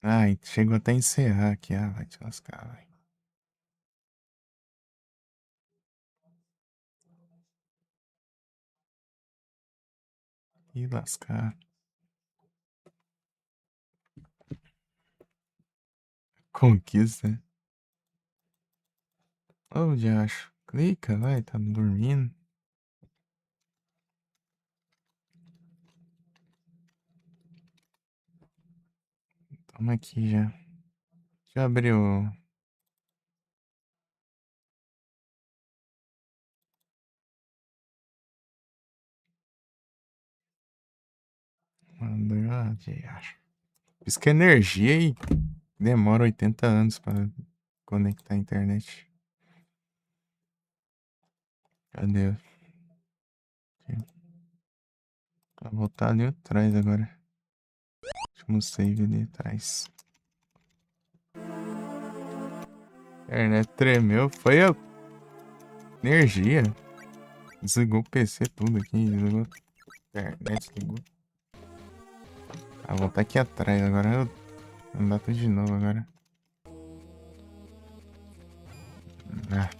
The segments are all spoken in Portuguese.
Ai, chegou até a encerrar aqui. Ah, vai te lascar, vai. Ih, lascar. Conquista. Ô, diacho. Clica, vai, tá dormindo. Toma aqui já. Já abriu. Mandou, ah, diacho. Pisca energia e demora 80 anos pra conectar a internet. Cadê? Vou voltar ali atrás agora. Último save ali atrás. Internet tremeu. Foi a energia. Desligou o PC tudo aqui. Desligou a internet, desligou. Ah, vou voltar aqui atrás agora. Vou andar tudo de novo agora. Ah,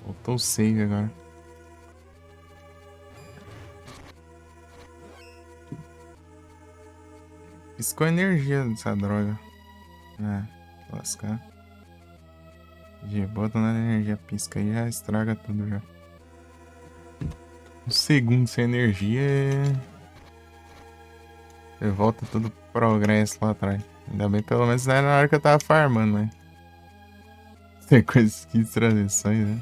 voltou o save agora. Piscou a energia dessa droga. Ah, lascar. Já bota na energia, pisca e já estraga tudo já. Um segundo sem energia volta tudo progresso lá atrás. Ainda bem, pelo menos não era na hora que eu tava farmando, né? Tem coisas que transições, né?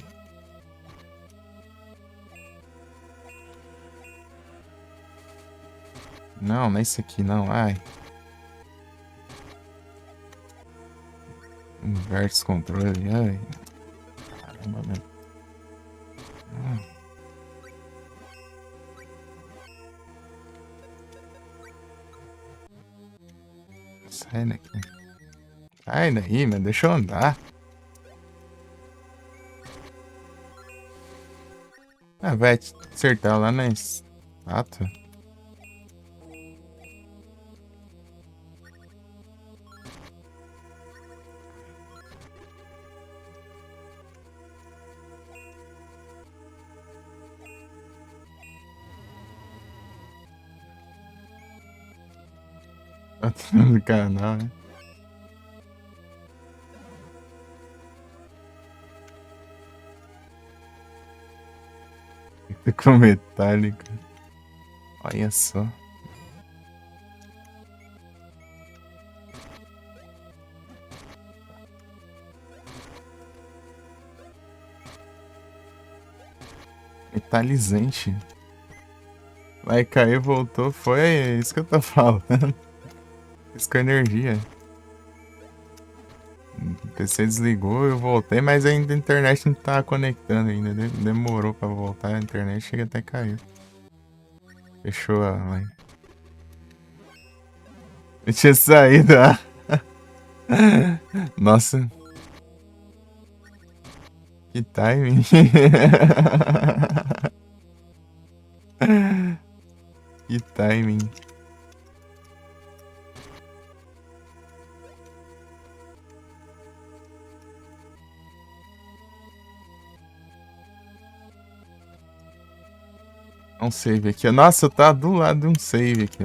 Não, não é isso aqui não. Ai. Inverso controle. Ai. Caramba, velho. Ah, sai daqui. Sai daí, mas deixa eu andar. Ah, vai acertar lá na estátua. No canal, né? Com metálica. Olha só. Metalizante. Vai cair, voltou. Foi isso que eu tô falando. Isso com energia. O PC desligou, eu voltei, mas ainda a internet não tava conectando ainda. Demorou pra voltar, a internet chega até caiu. Fechou a live. Eu tinha saído, ah. Nossa, que timing. Que timing. Um save aqui. Nossa, tá do lado de um save aqui.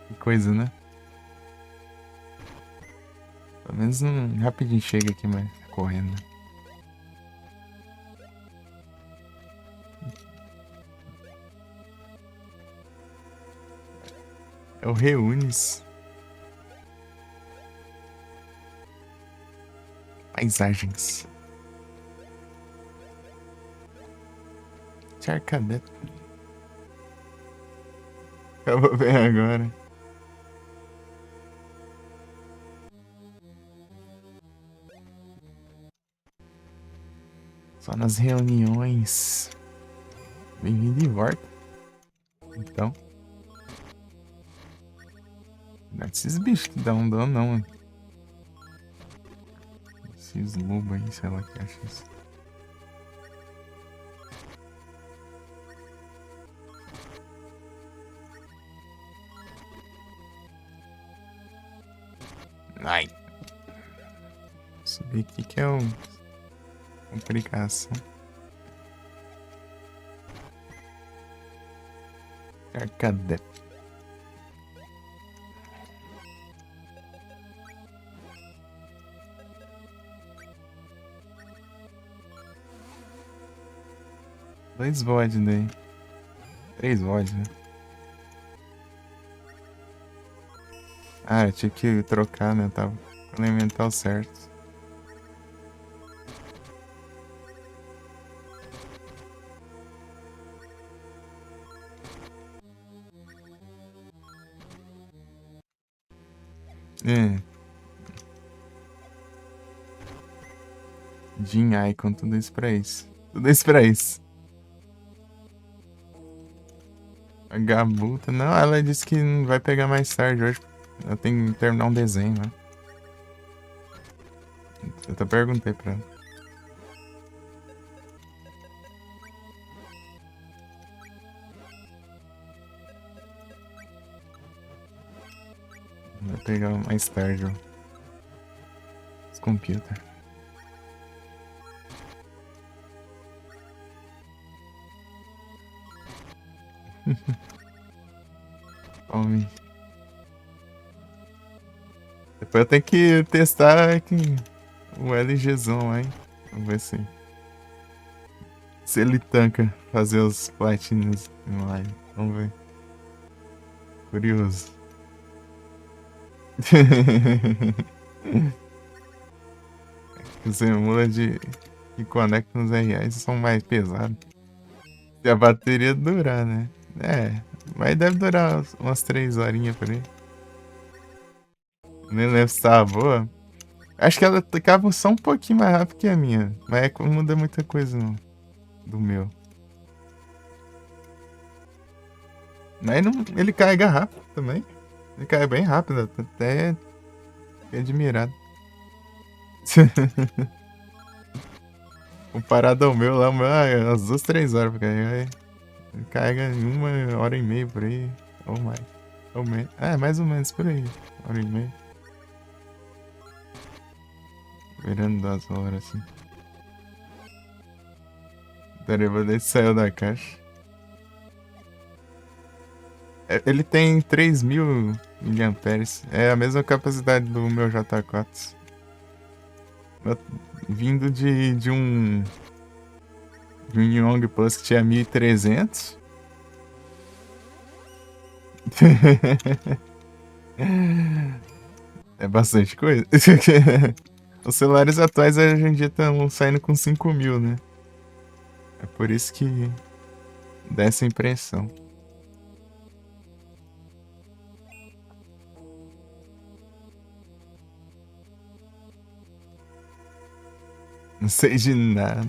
Que coisa, né? Pelo menos rapidinho chega aqui, mas correndo. É o Reunis. Paisagens. Charcadet. Acabou bem agora. Só nas reuniões. Bem-vindo de volta. Então. Não é esses bichos que dão dano, não, mano. Esses lobos aí, sei lá que acha isso. Ai. Subir aqui que é uma complicação. Cadê? Dois VOD daí. 3 VOD, né? Ah, eu tinha que trocar, né? Tava com o elemental certo. É. Jin Icon, tudo isso pra isso. Tudo isso pra isso. A Gabuta, não, ela disse que não vai pegar mais tarde hoje. Ela tem que terminar um desenho, né? Eu até perguntei pra ela. Vai pegar mais tarde, ó. Os computer. Homem. Depois eu tenho que testar aqui o LGzão, hein? Vamos ver se ele tanca fazer os platinos em live. Vamos ver. Curioso. Os emulas que conectam nos RAs são mais pesados. Se a bateria durar, né? É, mas deve durar umas 3 horinhas por aí. Nem lembro se tava boa. Acho que ela acaba só um pouquinho mais rápido que a minha. Mas é que não muda muita coisa não, do meu. Mas não, ele carrega rápido também. Ele carrega bem rápido, até fiquei admirado. Comparado ao meu lá, o meu é umas 2, 3 horas pra carregar. Ele carrega em 1 hora e meia por aí, ou mais. Ou menos. É, mais ou menos por aí. 1 hora e meia. Virando 2 horas assim. Peraí, vou ver se saiu da caixa. Ele tem 3.000 miliamperes. É a mesma capacidade do meu J4. Vindo de um Young Plus que tinha 1.300. É bastante coisa. Os celulares atuais hoje em dia estão saindo com 5.000, né? É por isso que dá essa impressão. Não sei de nada.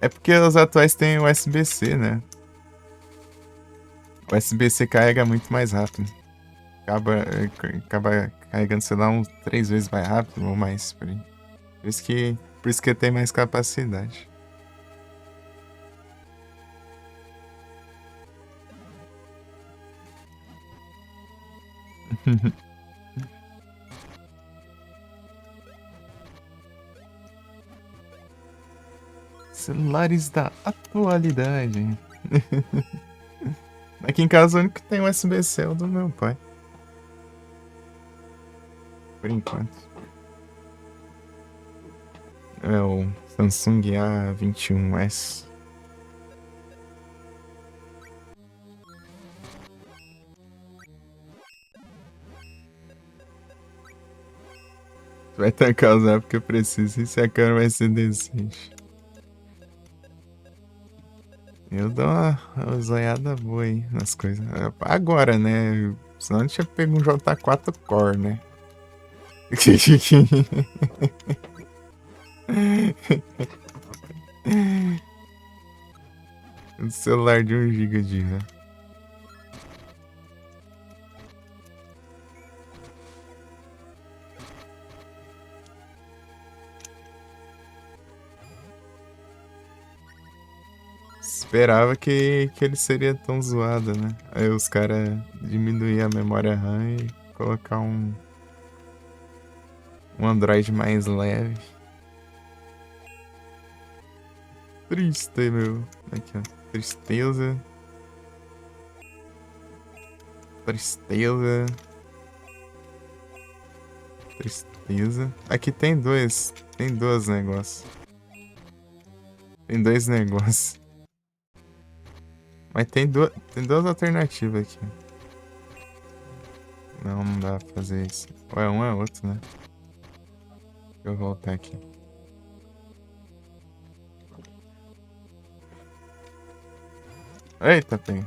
É porque os atuais têm USB-C, né? O USB-C carrega muito mais rápido. Acaba carregando, sei lá, uns 3 vezes mais rápido ou mais por aí. Por isso que tem mais capacidade. Celulares da atualidade. Aqui em casa o único que tem USB-C é o do meu pai. Por enquanto. É o Samsung A21S. Vai tancar usar porque eu preciso. E se a câmera vai ser decente. Eu dou uma zoiada boa aí nas coisas. Agora, né? Senão a gente tinha pego um J4 Core, né? Um celular de 1 GB de RAM. Esperava que ele seria tão zoado, né? Aí os caras diminuíam a memória RAM e colocar Um Android mais leve. Triste, meu. Aqui, ó. Tristeza. Tristeza. Tristeza. Aqui tem dois. Tem dois negócios. Tem dois negócios. Mas tem duas alternativas aqui. Não, não dá pra fazer isso. Ou é um ou é outro, né? Deixa eu voltar aqui. Eita, pega.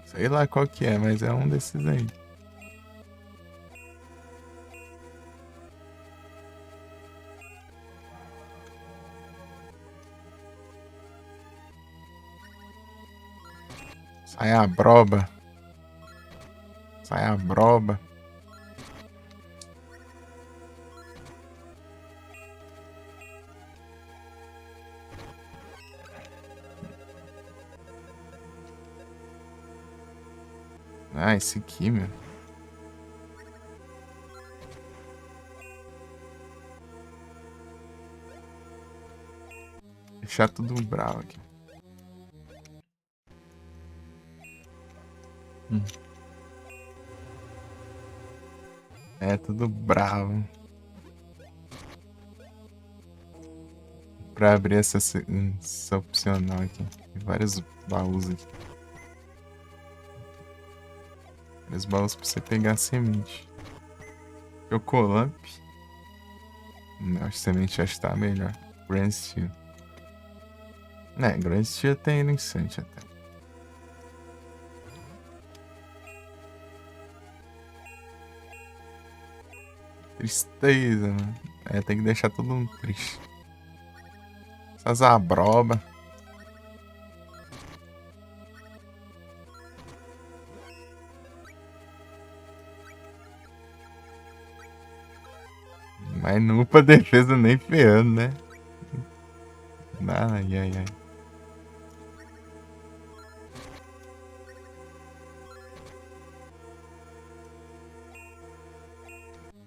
Sei lá qual que é, mas é um desses aí. Sai a broba. Sai a broba. Ah, esse aqui, meu. Deixar tudo bravo aqui. É, tudo bravo. Pra abrir essa opcional aqui. Tem vários baús aqui. Vários baús pra você pegar semente. Chocolamp. Acho que semente já está melhor. Grand Steel. Né, Grand Steel tem no Insante até. Tristeza, mano. É, tem que deixar todo mundo triste. Essas abroba. Mas não pra defesa nem ferrando, né? Ai, ai, ai.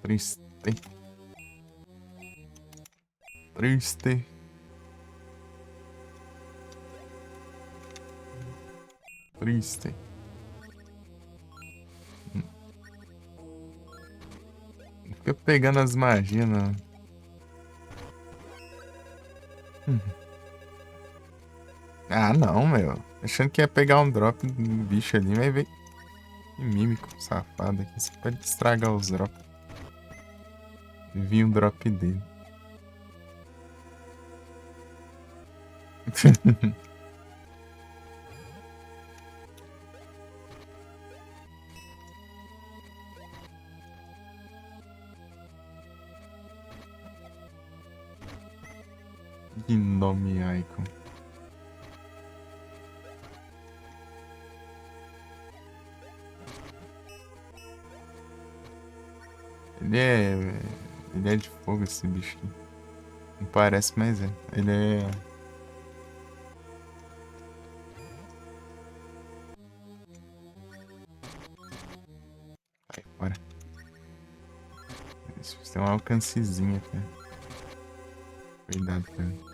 Triste. Triste. Triste. Fica pegando as magias, não. Ah, não, meu. Achando que ia pegar um drop do bicho ali, mas veio. Que mímico safado aqui. Você pode estragar os drops. Vi um drop dele. Que nome icon. Ele é. Ele é de fogo esse bicho aqui. Não parece, mas é. Ele é. Vai, bora. Tem um alcancezinho aqui. Cuidado, cara.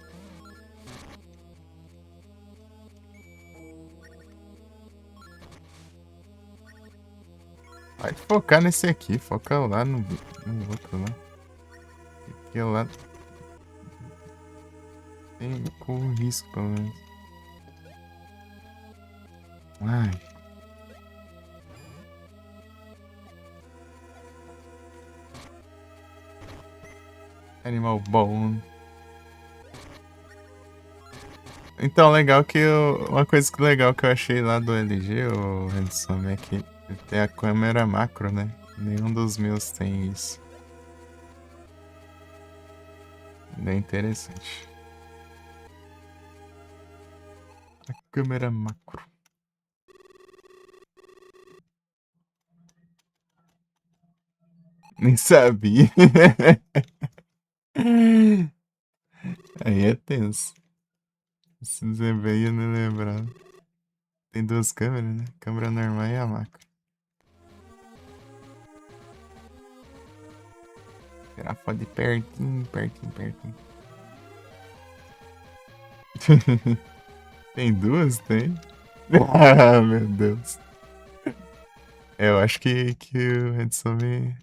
Vai focar nesse aqui. Foca lá no outro lá. Porque lá. Tem com risco, pelo menos. Ai. Animal bom. Então, legal que uma coisa legal que eu achei lá do LG, o Handsome, é que ele tem a câmera macro, né? Nenhum dos meus tem isso. Bem interessante. A câmera macro. Nem sabia. Aí é tenso. Esse desempenho eu não lembrava. Tem duas câmeras, né? Câmera normal e a macro. Tirar foto de pertinho, pertinho, pertinho. Tem duas? Tem? Ah, meu Deus. Eu acho que o Edson me...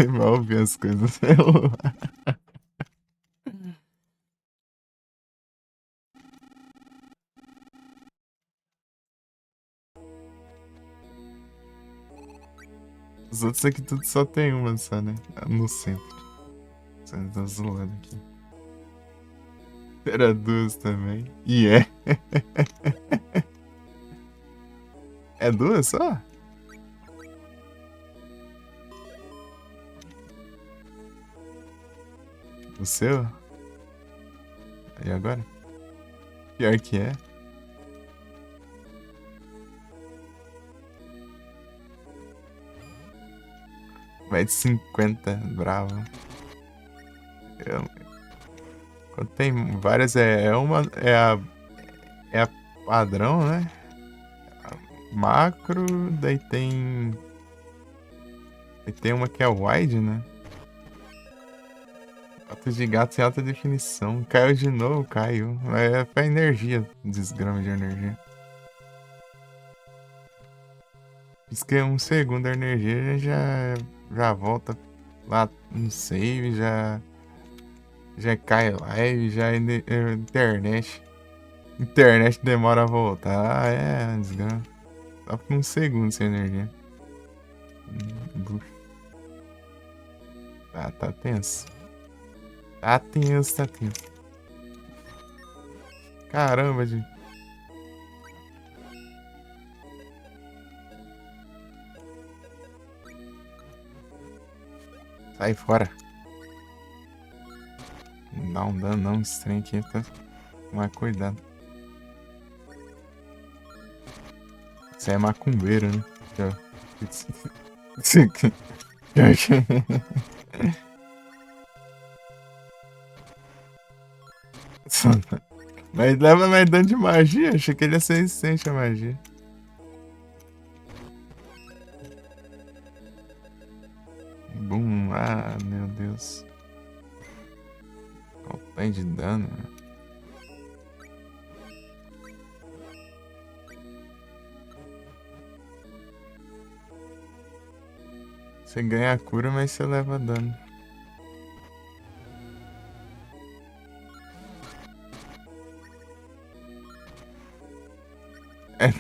Mal ouvir as coisas no celular. Os outros aqui tudo só tem uma só, né? No centro. Você tá zoando aqui. Era duas também. E é. É duas só? O seu? E agora? Pior que é. Vai de 50, bravo. Eu- Quando tem várias, é a padrão, né? Macro, daí tem. Daí tem uma que é wide, né? Foto de gato em alta definição. Caiu de novo, caiu. É pra energia, desgrama de energia. Pisquei um segundo a energia já volta lá no save, já cai live, internet. Internet demora a voltar, desgrama. Só por um segundo sem energia. Buf. Tá tenso. Tá tenso, tá tenso. Caramba, gente. Sai fora. Não dá um dano não, esse trem aqui. Tá... Mas cuidado. Você é macumbeiro, né? Mas leva mais dano de magia. Achei que ele ia ser resistente à magia. Bum. Ah, meu Deus. Qual o tanto de dano? Você ganha a cura, mas você leva dano. É.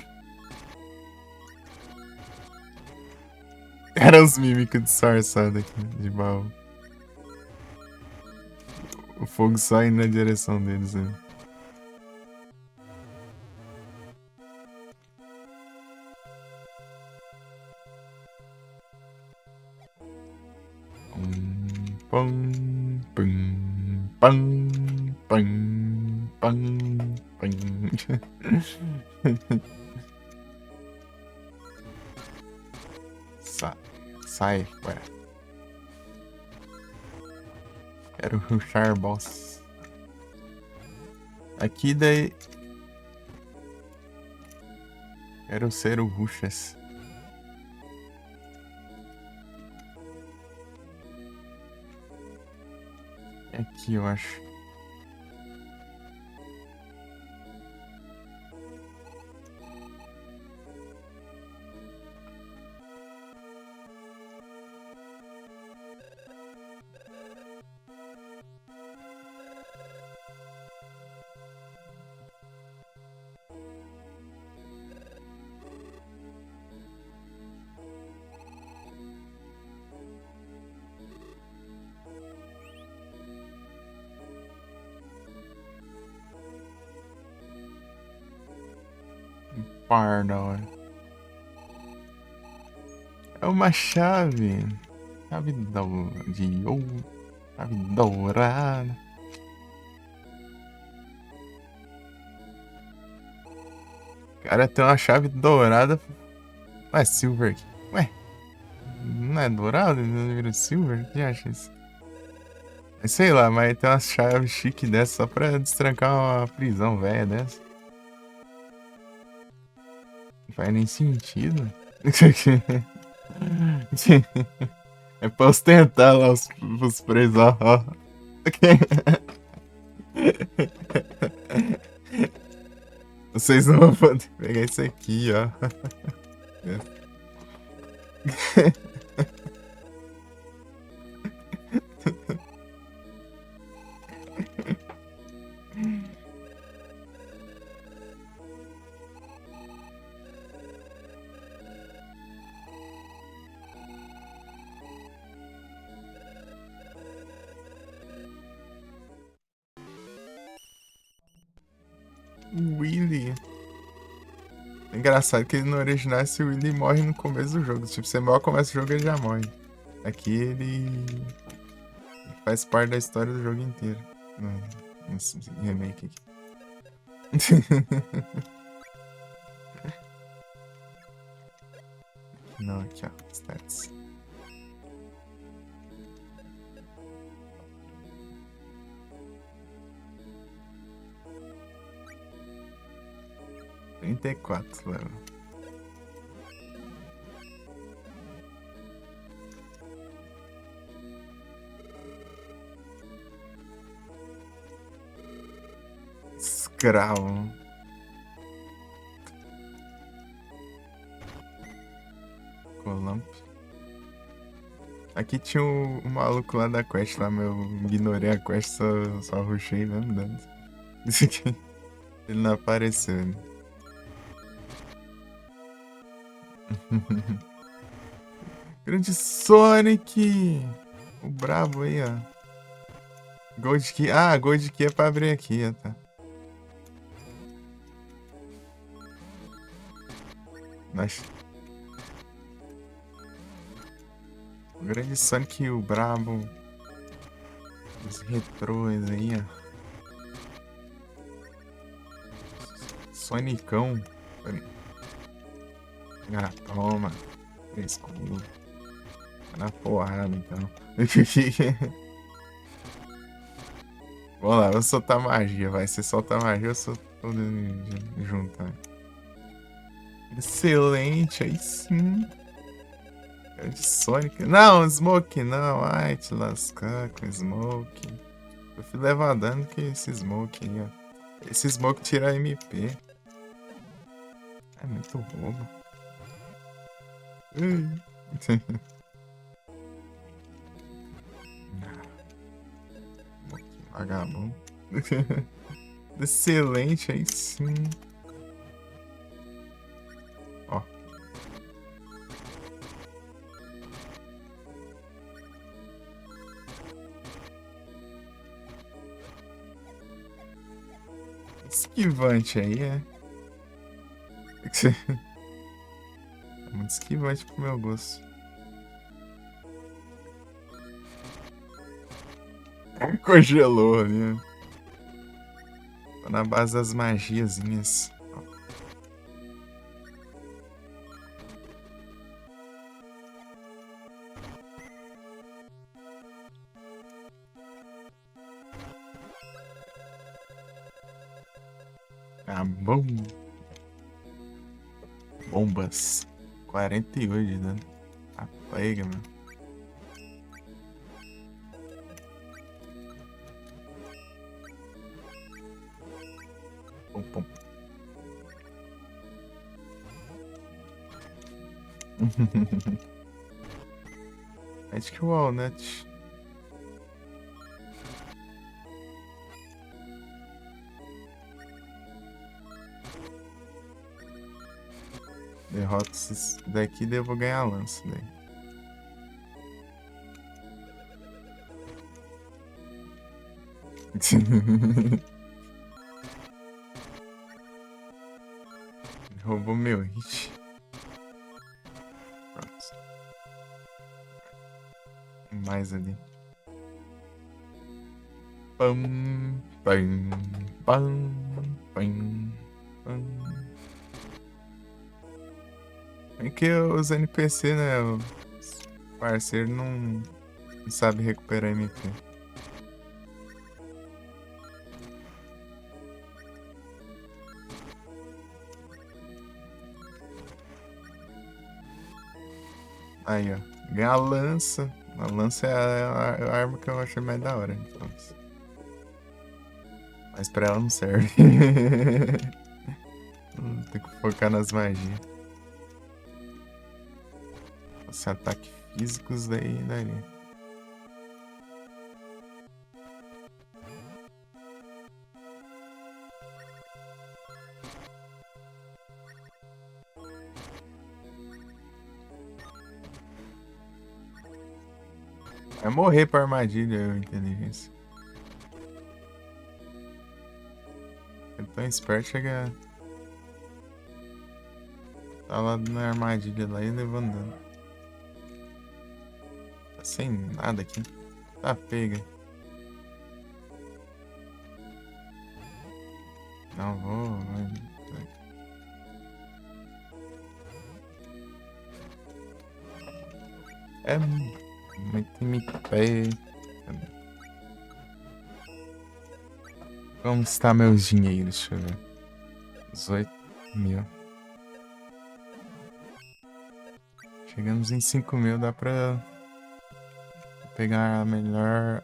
Eram os mímicos disfarçados aqui de baú. O fogo só indo na direção deles. Né? Pum, pum, pum, pum, pum, pum. Sai, ué. Quero rushar boss. Aqui daí. Quero ser o Rushas. Aqui eu acho. Pardon. É uma chave. Chave de ouro. Chave dourada. Cara, tem uma chave dourada. Ué, silver aqui. Ué, não é dourado? Não vira silver? O que acha isso? Sei lá, mas tem umas chaves chique dessa só pra destrancar uma prisão velha dessa. Não faz nem sentido. É pra ostentar lá os presos, ó. Vocês não vão poder pegar isso aqui, ó. Willy. É engraçado que no original esse Willy morre no começo do jogo. Tipo, você mal começa o jogo ele já morre. Aqui ele faz parte da história do jogo inteiro. Nesse remake aqui. Não, aqui ó, stats. Trinta e quatro, level. Escravo. Colump. Aqui tinha o maluco lá da quest lá, meu. Ignorei a quest, só rushei mesmo dando. Isso aqui. Ele não apareceu, né? Grande Sonic! O brabo aí, ó. Gold Key. Ah, Gold Key é pra abrir aqui, ó, tá. Mas... O grande Sonic, o brabo. Os retrôs aí, ó. Sonicão. Ah, toma. Escuro. Tá na porrada, então. Vamos lá, vou soltar magia, vai. Você solta magia, eu solto todo junto, né? Excelente, aí sim. É de Sonic. Não, Smoke não. Ai, te lascar com Smoke. Eu fui levar dano que esse Smoke aí, ó. Esse Smoke tira a MP. É muito roubo. Vagabundo. Excelente, aí sim. Ó. Esquivante aí, é. É muito esquivante pro meu gosto. Congelou ali, né? Tô na base das magiazinhas. Ah, bom. Bombas. 48 de dano. Ah, pega, mano. Pum, pum. Acho que o Walnut. Derrota esses daqui, daí eu vou ganhar a lança daí. Roubou meu hit. Pronto. Mais ali. Pam, pam, pam, pam, pam. É que os NPC, né? Os parceiros não sabem recuperar MP. Aí, ó. Ganha a lança. A lança é a arma que eu achei mais da hora. Então, mas pra ela não serve. Tem que focar nas magias. Esse ataque físicos daí daria. Vai morrer pra armadilha, inteligência. É tão esperto, chega. Tá lá na armadilha lá e levando dano. Tá sem nada aqui. Tá pega. Não vou. É muito me pé. Como está meus dinheiros? Deixa eu ver. 18.000. Chegamos em 5.000, dá pra pegar a melhor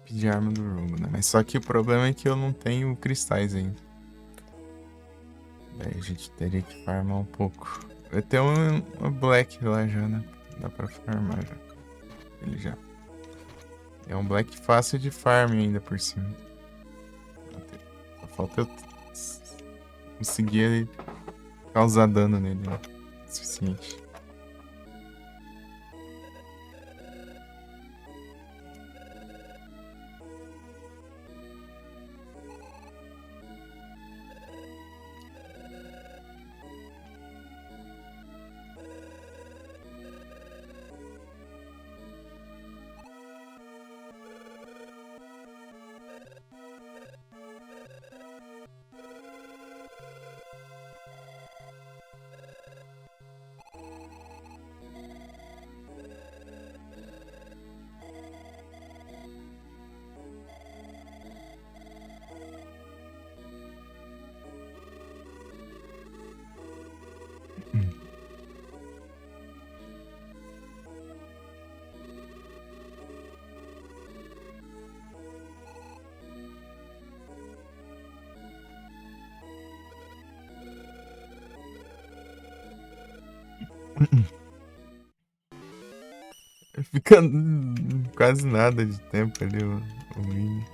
de arma do jogo, né? Mas só que o problema é que eu não tenho cristais ainda. Daí a gente teria que farmar um pouco. Eu tenho uma Black lá já, né? Dá pra farmar já. Ele já. É um Black fácil de farm ainda por cima. Só falta eu conseguir causar dano nele, né? O suficiente. Fica quase nada de tempo ali o mini.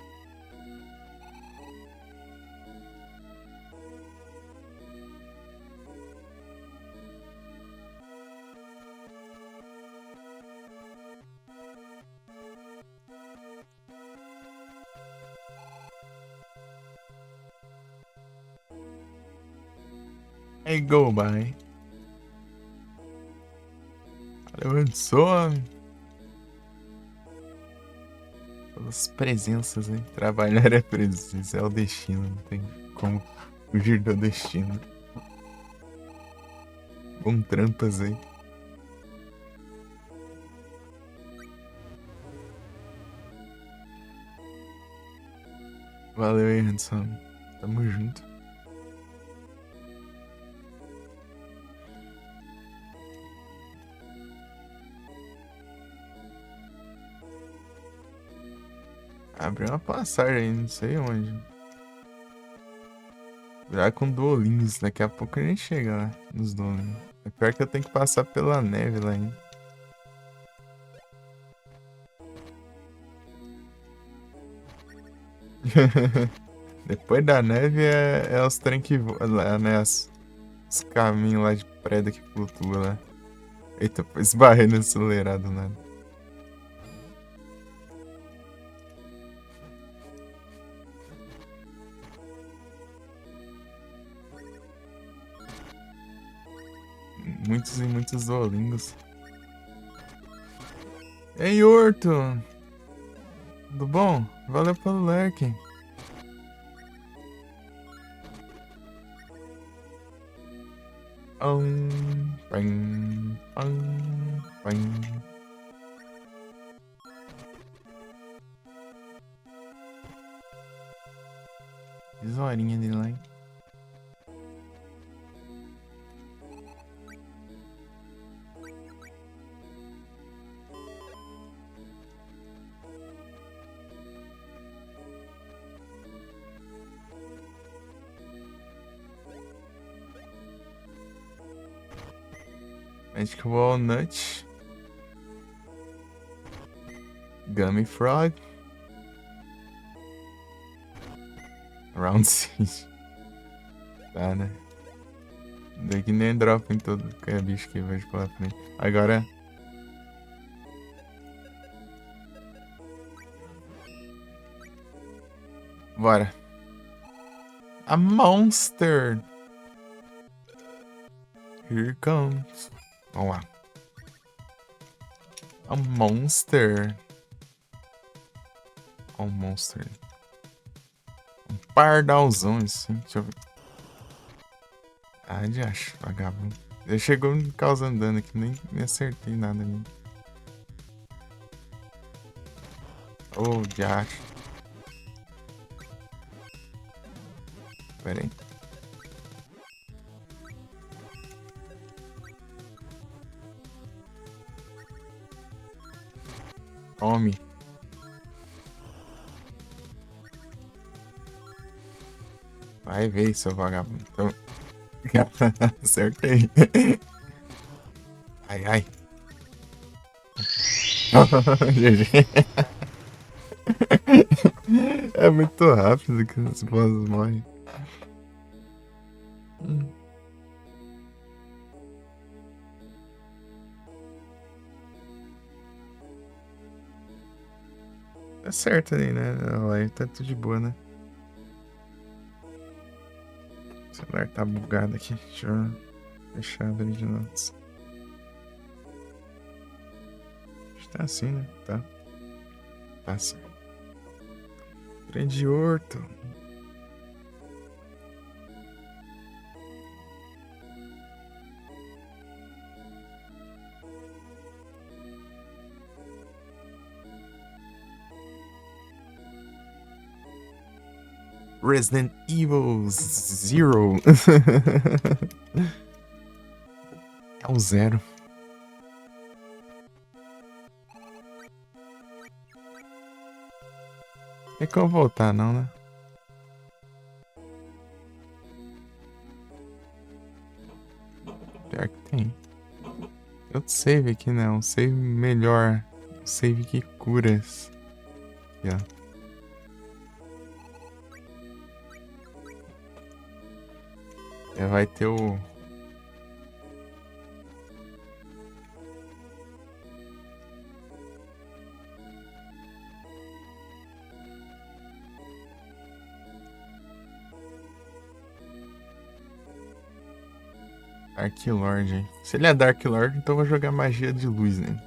Aí go by. Abençoa pelas presenças, hein? Trabalhar é presença, é o destino, não tem como fugir do destino. Bom trampas aí. Valeu aí, Hanson. Tamo junto. Abriu uma passagem aí, não sei onde. Já com Duolinhos, daqui a pouco a gente chega lá nos Duolinhos. É pior que eu tenho que passar pela neve lá ainda. Depois da neve é os trem que voam lá, né? Os caminhos lá de prédio que flutua lá. Eita, pô, esbarrei no acelerado, nada. Muitos e muitos Duolingos. Ei, Horto! Tudo bom? Valeu pelo like. Pam, pam, pam. Horinha de like. Magic Walnut. Gummy Frog. Round 6. Tá, né? Daqui nem drop em todo que é bicho que eu vejo pela frente. Agora. Bora. A monster. Here comes. Vamos lá. A monster. Um monster. Um pardalzão assim. Deixa eu ver. Ah, de acho, vagabundo. Ele chegou me causando dano aqui, nem acertei nada ali. Oh, de acho. Pera aí. Come. Vai ver, seu vagabundo. Então... Acertei. Ai, ai. GG. É muito rápido que os bosses morrem. Tá certo ali, né? Olha, tá tudo de boa, né? O celular tá bugado aqui. Deixa eu fechar ele de novo. Acho que tá assim, né? Tá. Tá assim. Trem de horto. Resident Evil Zero. É o zero. Tem como voltar, não, né? Pior que tem. Outro save aqui, né? Um save melhor. Um save que curas. Aqui, ó. Vai ter o... Dark Lord. Se ele é Dark Lord, então eu vou jogar magia de luz, né?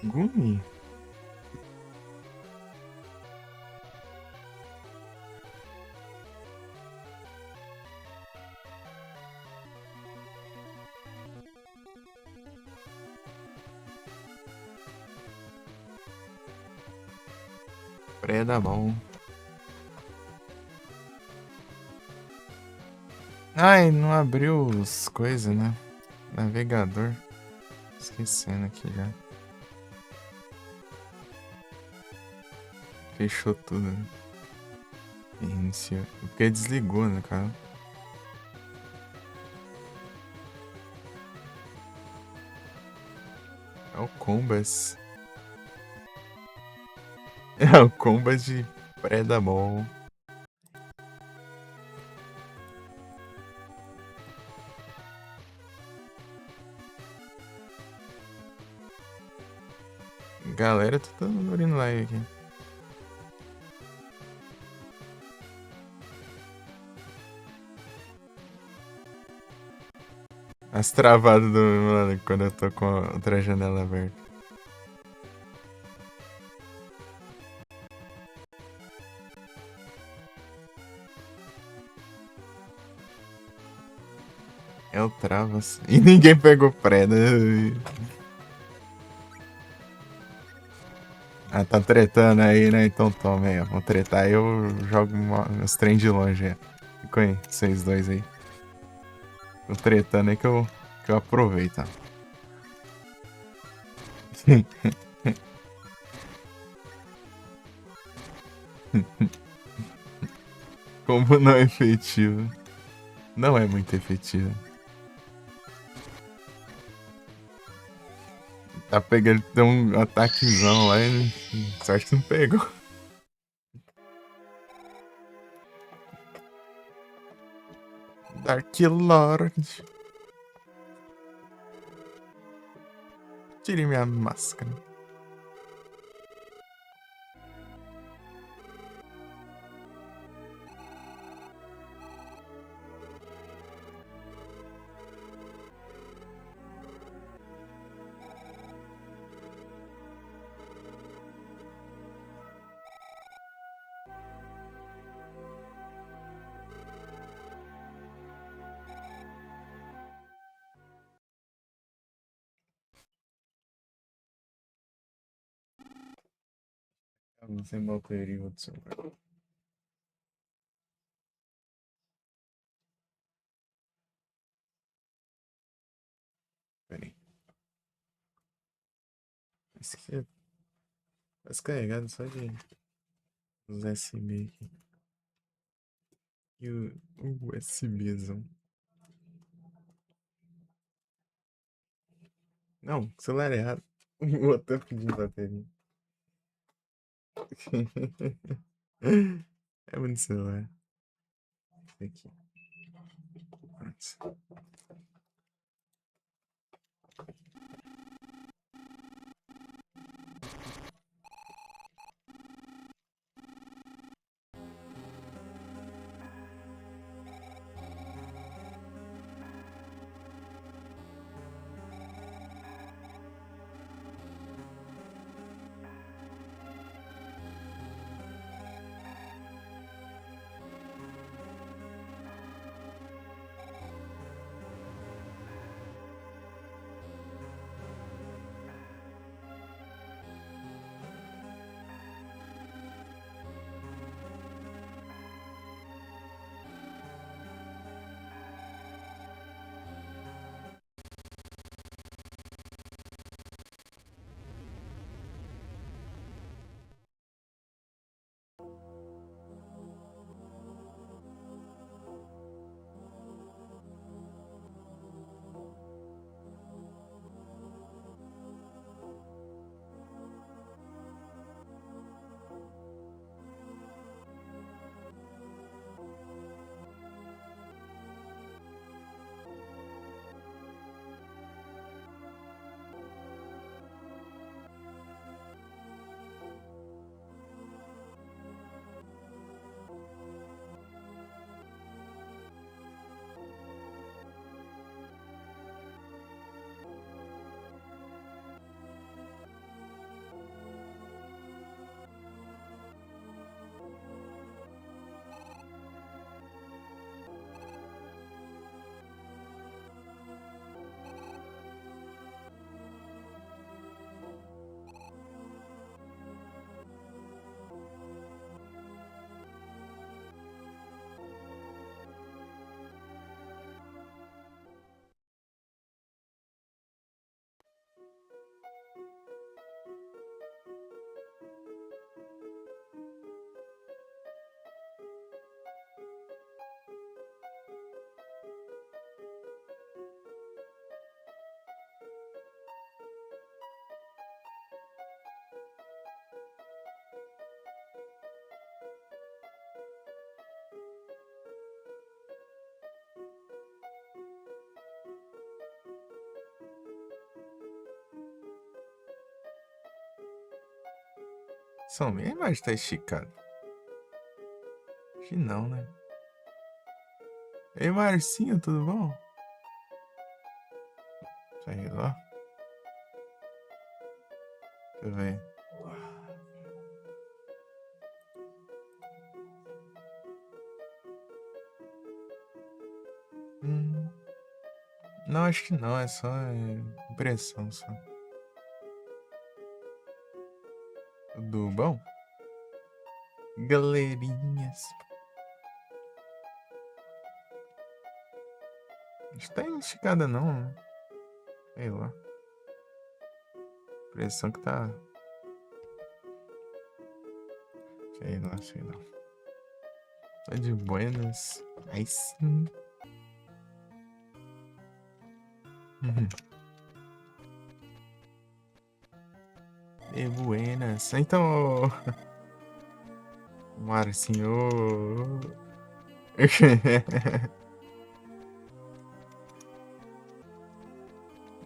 Gumi? Preda bom. Ai, não abriu as coisas, né? Navegador. Esquecendo aqui já. Fechou tudo, né? Iniciou. Porque desligou, né, cara? É o Combas. É o Combas de Predamol. Galera, tô abrindo live aqui. As travadas do mano quando eu tô com a outra janela aberta. Eu travo assim. E ninguém pegou pré, né? Ah, tá tretando aí, né? Então toma aí, ó. Vamos tretar aí, eu jogo os trem de longe, é. Fica aí, vocês dois aí. Tô tretando aí que eu aproveito, ó. Como não é efetivo. Não é muito efetivo. Tá pegando, tem um ataquezão lá e sorte que não pegou. Dark Lord. Tire minha máscara. Sem bateria do celular. Pera aí. Esse aqui é descarregado só de os USB aqui. E o USBzão. Não, celular errado. O tanto de bateria. É muito celular. Esse aqui. Pronto. São bem, a imagem tá esticada. Acho que não, né? Ei, Marcinho, tudo bom? Sei lá. Deixa eu ver. Hum, não, acho que não, é só impressão só. Tudo bom? Galerinhas. Não tá esticada não, né? Sei lá. Impressão que tá. Sei lá, sei lá. Tá de buenas. Aí sim. De buenas. Então, Marcinho.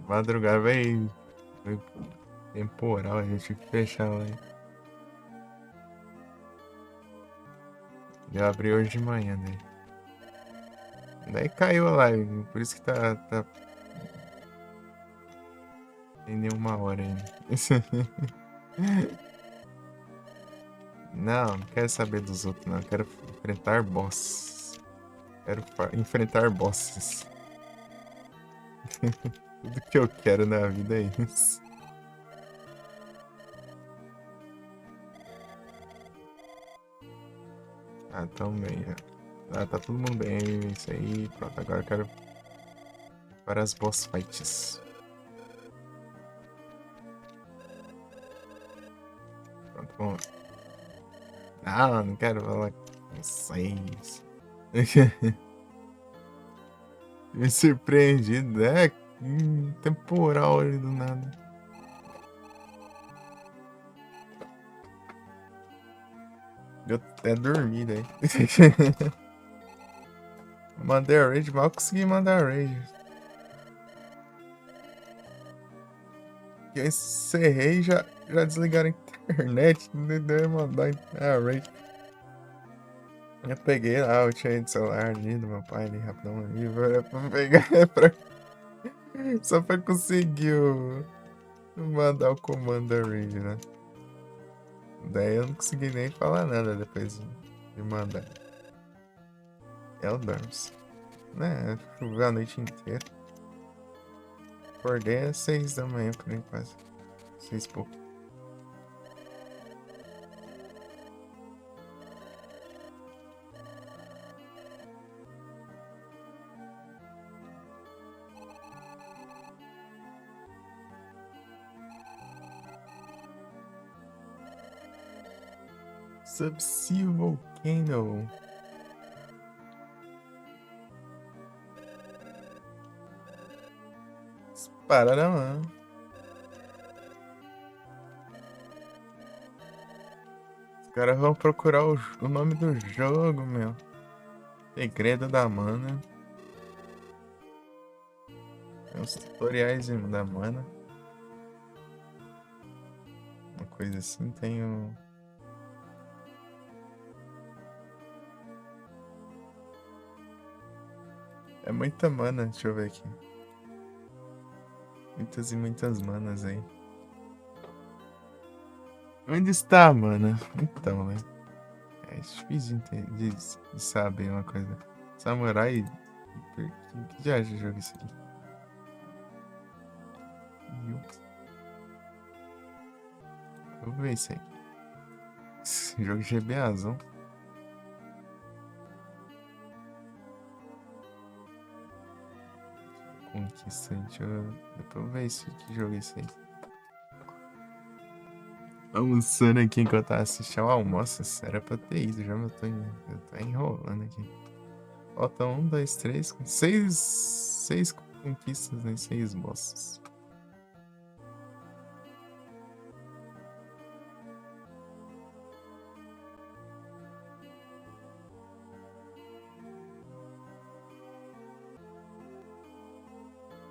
Madrugada vai temporal, a gente tem que fechar lá. Eu abri hoje de manhã, né? Daí caiu a live, por isso que tá tem nenhuma hora ainda. Não, não quero saber dos outros, não. Eu quero enfrentar bosses. Quero enfrentar bosses. Tudo que eu quero na vida é isso. Ah, tão bem, já. Ah, tá todo mundo bem, é isso aí. Pronto, agora eu quero para as boss fights. Pronto, vamos lá. Ah, não quero falar com vocês. Me surpreendido, é temporal ali do nada. Eu até dormi daí. Mandei a raid, mal consegui mandar a raid. Eu encerrei e já desligaram a internet. Não deu mandar a raid. Eu peguei lá o chain do celular ali do meu pai ali, rapidão ali, pra pegar só pra conseguir mandar o comando da raid, né? Daí eu não consegui nem falar nada depois de mandar. Eldars. Né, jogar a noite inteira. Acordei às 6 da manhã, por aí quase. 6 e pouco. Subsea Volcano. Pararam, mano. Os caras vão procurar o nome do jogo, meu. Segredo da mana. Tem uns tutoriais da mana. Uma coisa assim, tem o... É muita mana, deixa eu ver aqui. Muitas e muitas manas aí. Onde está, mana? Então, né? É difícil de saber uma coisa. Samurai. Que já jogo isso aqui? Vou ver isso aí. Esse jogo de GBAzão. Conquista, deixa eu... Depois eu vou ver que jogo é esse aí. Almoçando aqui enquanto eu assistindo ao almoço. Era pra ter ido já, mas eu tô enrolando aqui. Falta 1, 2, 3, 6 conquistas, né? 6 bosses.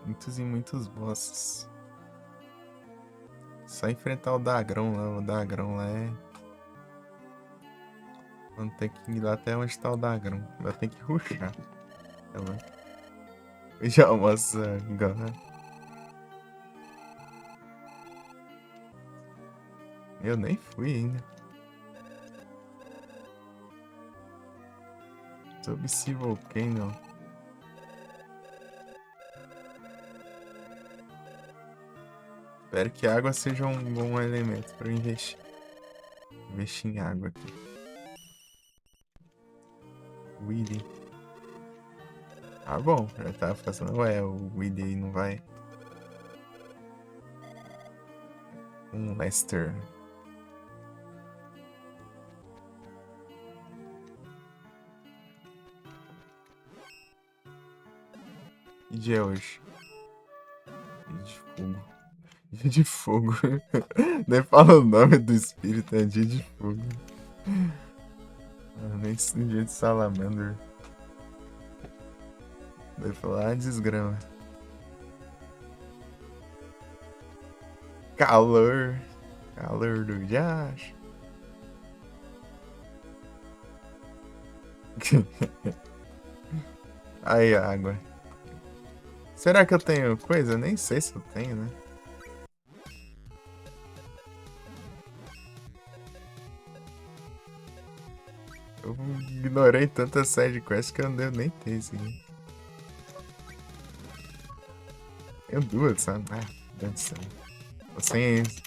Muitos e muitos bosses. Só enfrentar o Dagrão lá. O Dagrão lá é Vamos ter que ir lá até onde tá o Dagrão. Vai ter que rushar. Tá bom. Já almoça agora. Eu nem fui ainda. Sobre esse Volcano. Espero que a água seja um bom elemento para eu investir. Investir em água aqui. Willy. Ah, bom. Já tava pensando, ué, o Willy aí não vai. Lester. Que dia é hoje? Dia de fogo. Dia de fogo. Nem fala o nome do espírito, é dia de fogo. Nem dia de Salamander. Deve falar desgrama. Calor. Calor do Josh. Aí, água. Será que eu tenho coisa? Nem sei se eu tenho, né? Eu ignorei tanta sidequest que eu não devo nem ter isso aqui. Tenho duas, sabe? Ah, Deus do céu. Tô sem isso.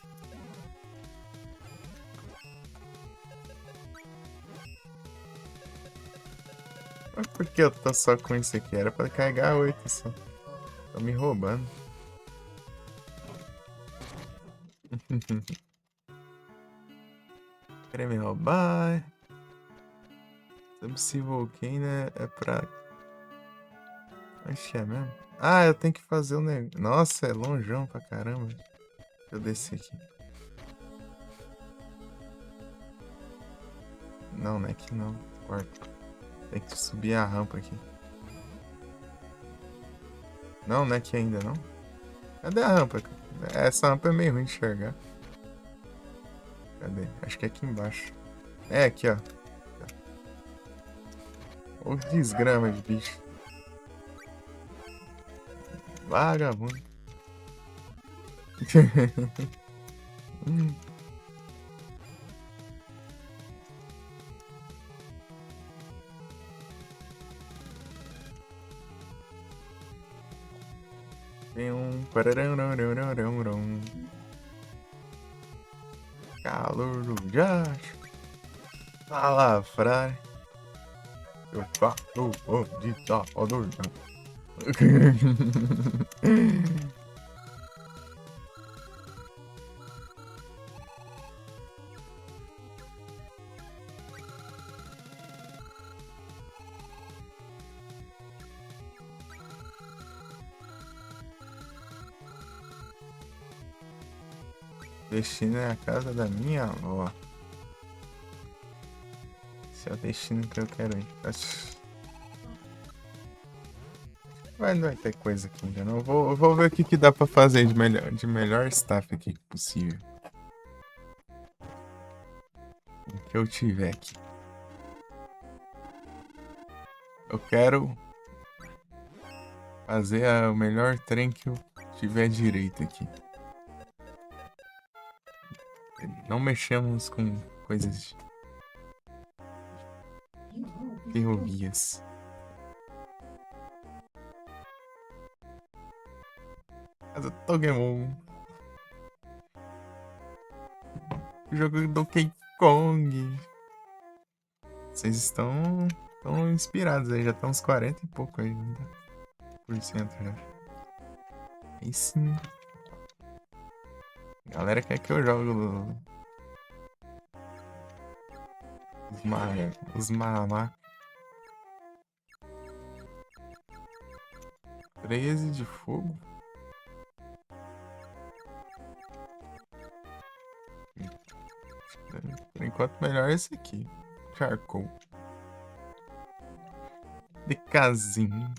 Mas por que eu tô só com isso aqui? Era pra carregar 8 só. Tô me roubando. Querer me roubar. Subsidial Volcano é pra... Acho que é mesmo. Ah, eu tenho que fazer o negócio. Nossa, é longeão pra caramba. Deixa eu descer aqui. Não, não é que não. Corta. Tem que subir a rampa aqui. Não, não é aqui ainda não. Cadê a rampa? Essa rampa é meio ruim de enxergar. Cadê? Acho que é aqui embaixo. É, aqui, ó. Ô desgrama de bicho. Vagabundo. Tem um... Calor do Josh. Palavra. Eu falo de Salvador. Destino é a casa da minha avó. Esse é o destino que eu quero ir. Não vai ter coisa aqui ainda não. Eu vou ver o que dá pra fazer de melhor staff aqui possível. O que eu tiver aqui. Eu quero fazer o melhor trem que eu tiver direito aqui. Não mexemos com coisas ferrovias. Casa Pokémon. Jogo do Donkey Kong. Vocês estão inspirados aí, já estão uns 40 e pouco aí, por cento já. Aí sim. A galera quer que eu jogue os mamá. 13 de fogo? Por enquanto, melhor esse aqui. Charcoal. De casinho.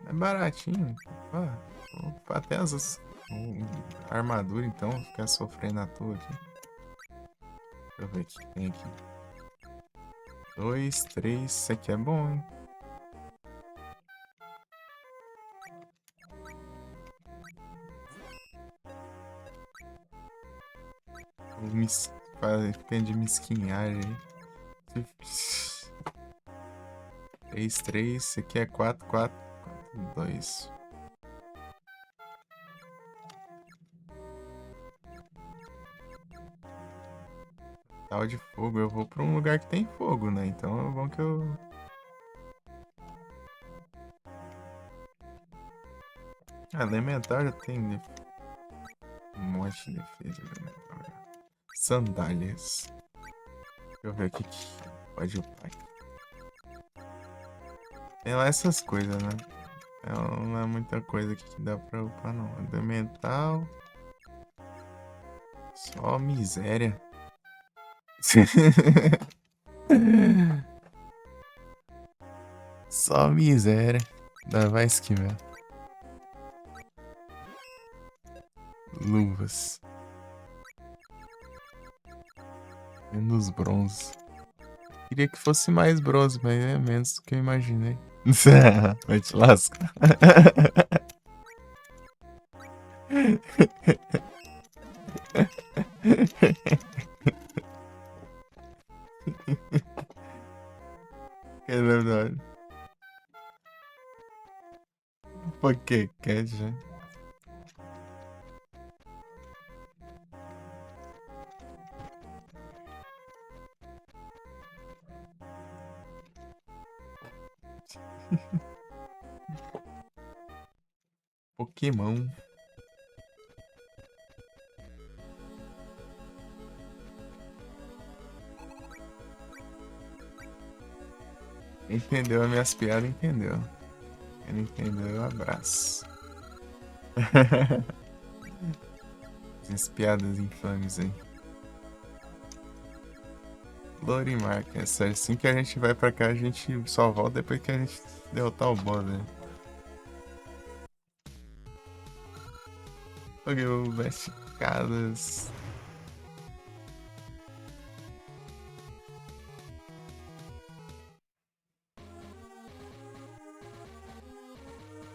É baratinho. Até as armadura então, ficar sofrendo à toa aqui. Deixa eu ver o que tem aqui. 2, 3. Isso aqui é bom, hein? Depende de mesquinhagem aí. 3, 3. Isso aqui é 4, 4, 4, 2. Tal de fogo. Eu vou pra um lugar que tem fogo, né? Então é bom que eu... Elemental já tem um monte de defesa elemental. Sandálias. Deixa eu ver o que pode upar aqui. Tem lá essas coisas, né? Não é muita coisa aqui que dá pra upar, não. Elemental. Só miséria. Só miséria. Vai esquivar. Luvas. Menos bronze. Queria que fosse mais bronze, mas é menos do que eu imaginei. Vai te lascar. É verdade. Pokécat, já. Pokémon. Entendeu as minhas piadas? Entendeu. Quem não entendeu, abraço. As piadas infames aí. Lorimar, é sério. Assim que a gente vai pra cá, a gente só volta depois que a gente derrotar o boss, né? Joguei Vesticadas.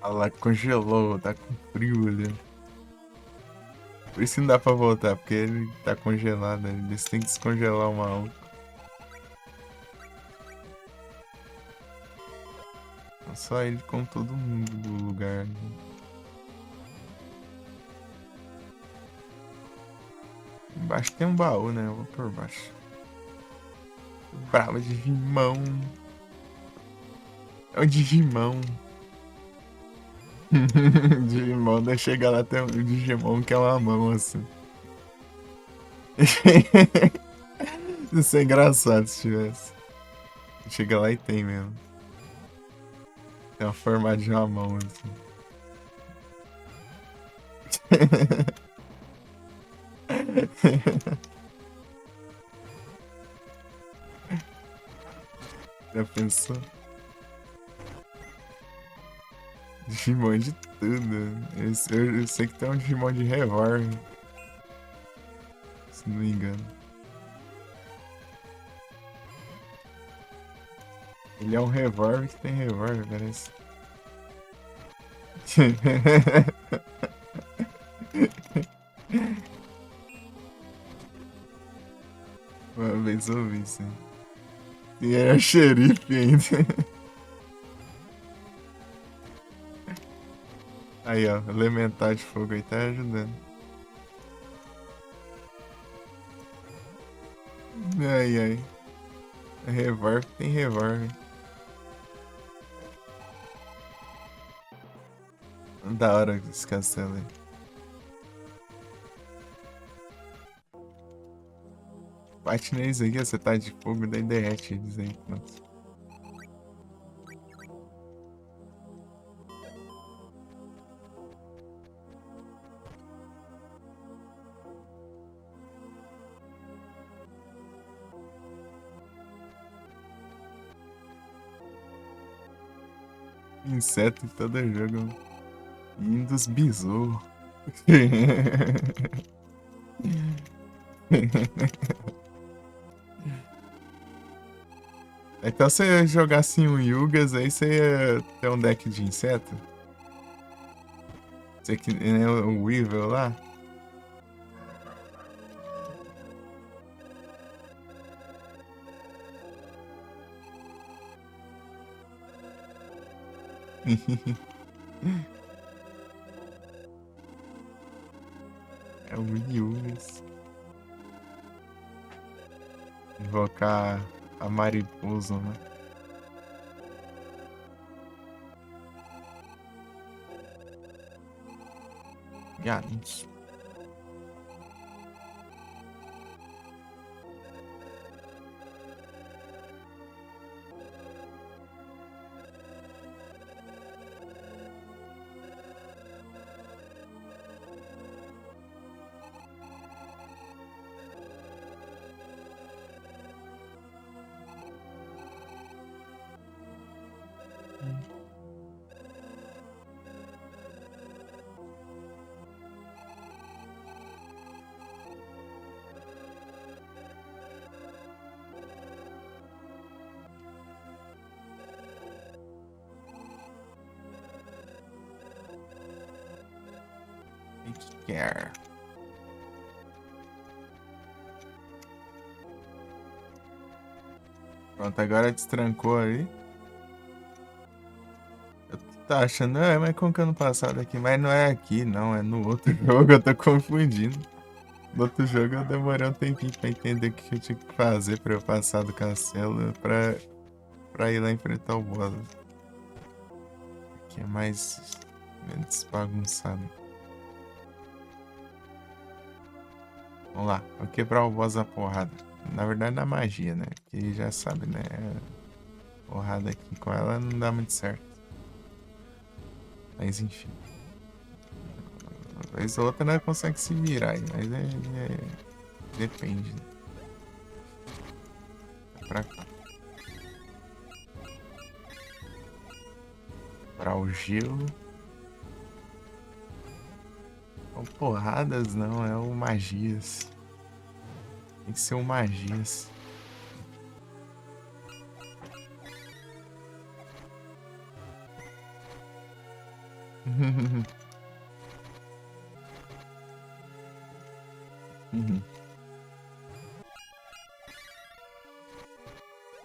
Olha lá, congelou, tá com frio ali. Por isso que não dá pra voltar, porque ele tá congelado, né? Eles têm que descongelar uma alma. Só ele com todo mundo do lugar. Né? Embaixo tem um baú, né? Eu vou por baixo. Brava de Digimon. É o Digimon. Digimon, daí chega lá, tem um Digimon que é uma mão assim. Isso é engraçado se tivesse. Chega lá e tem mesmo. Tem uma forma de uma mão assim. Já pensou? Digimon de tudo. Eu sei que tem um Digimon de Reborn. Se não me engano. Ele é um Reborn que tem Reborn, parece. Uma vez eu vi isso. E é xerife ainda. Aí, ó, elementar de fogo aí tá ajudando. Ai, ai. Revolve tem Revolve. Da hora esse castelo aí. Bate neles aqui, você tá de fogo, daí derrete eles aí. Nossa. Inseto em todo jogo. Lindos besouros. Então se você jogasse um Yugas, aí você ia ter um deck de inseto? Você que é o Weevil lá? É o Yugas. Invocar a mariposa, né? Galinhos. Quer. Pronto, agora destrancou ali. Eu tô achando, mas como que ano passado aqui? Mas não é aqui, não, é no outro jogo, eu tô confundindo. No outro jogo eu demorei um tempinho pra entender o que eu tinha que fazer pra eu passar do castelo pra ir lá enfrentar o boss. Aqui é mais menos bagunçado. Vamos lá, vou quebrar o boss da porrada. Na verdade, na magia, né? Que já sabe, né? Porrada aqui com ela não dá muito certo. Mas enfim. Uma vez ou outra não consegue se virar aí, mas depende. Né? Pra cá. Pra o gelo. Ou porradas não, é o magias. Tem que ser o magias.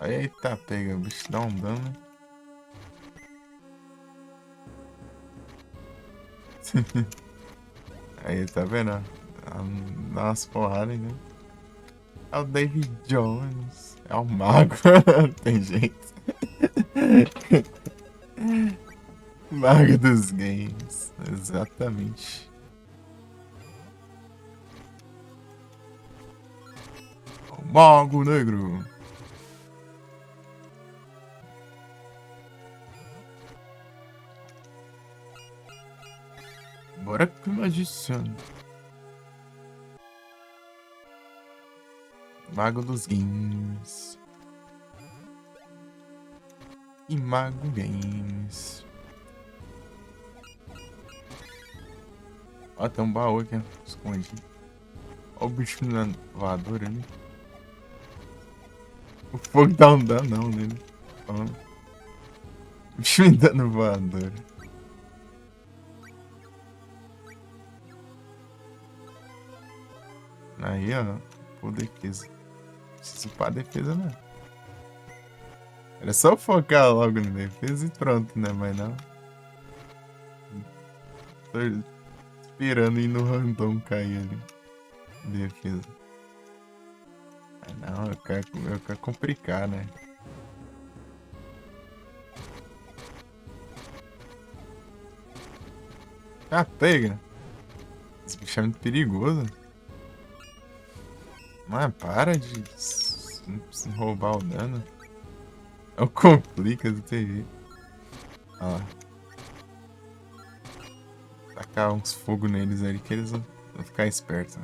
Eita, pega, o bicho dá um dano. Aí, tá vendo? Dá umas porradas, né? É o David Jones. É o mago. Não tem jeito. Mago dos games. Exatamente. O Mago Negro. Bora pro Magician. Mago dos games. E Mago Games. Ó, tem um baú aqui, escondido. Ó o bicho na voadora ali. O fogo dá um danão nele. Ó. O bicho me dando voadora. Aí, ó. Por defesa. Preciso pra defesa, não. Era só focar logo na defesa e pronto, né? Mas não. Tô esperando ir no random cair ali. Defesa. Mas não, eu quero complicar, né? Ah, pega! Esse bicho é muito perigoso. Mas para de roubar o dano. Não complica do TG. Olha lá. Tacar uns fogos neles ali que eles vão ficar espertos.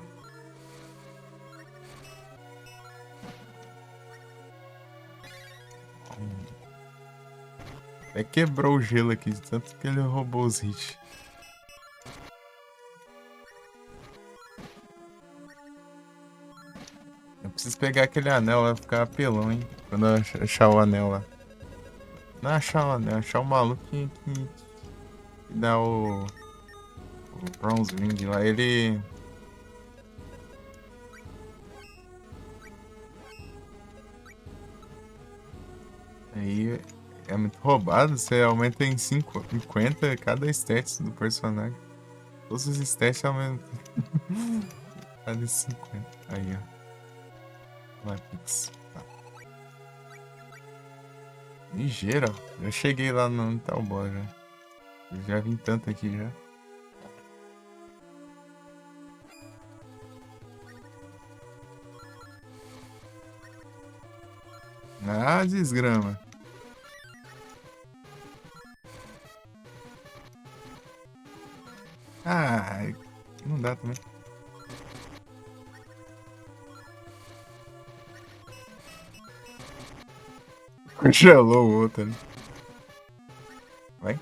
Até quebrou o gelo aqui, de tanto que ele roubou os hits. preciso pegar aquele anel, vai ficar apelão, hein? Quando eu achar o anel lá. Não achar o anel, achar o maluco que dá o Bronze Ring lá. Ele... Aí é muito roubado, você aumenta em 50 cada stats do personagem. Todos os stats aumentam. Cada 50. Aí, ó. Vai, Pix. Tá. Ligeiro, ó. Já cheguei lá no tal boss já. Eu já vim tanto aqui já. Ah, desgrama. Ah, não dá também. Congelou o outro ali. Vai.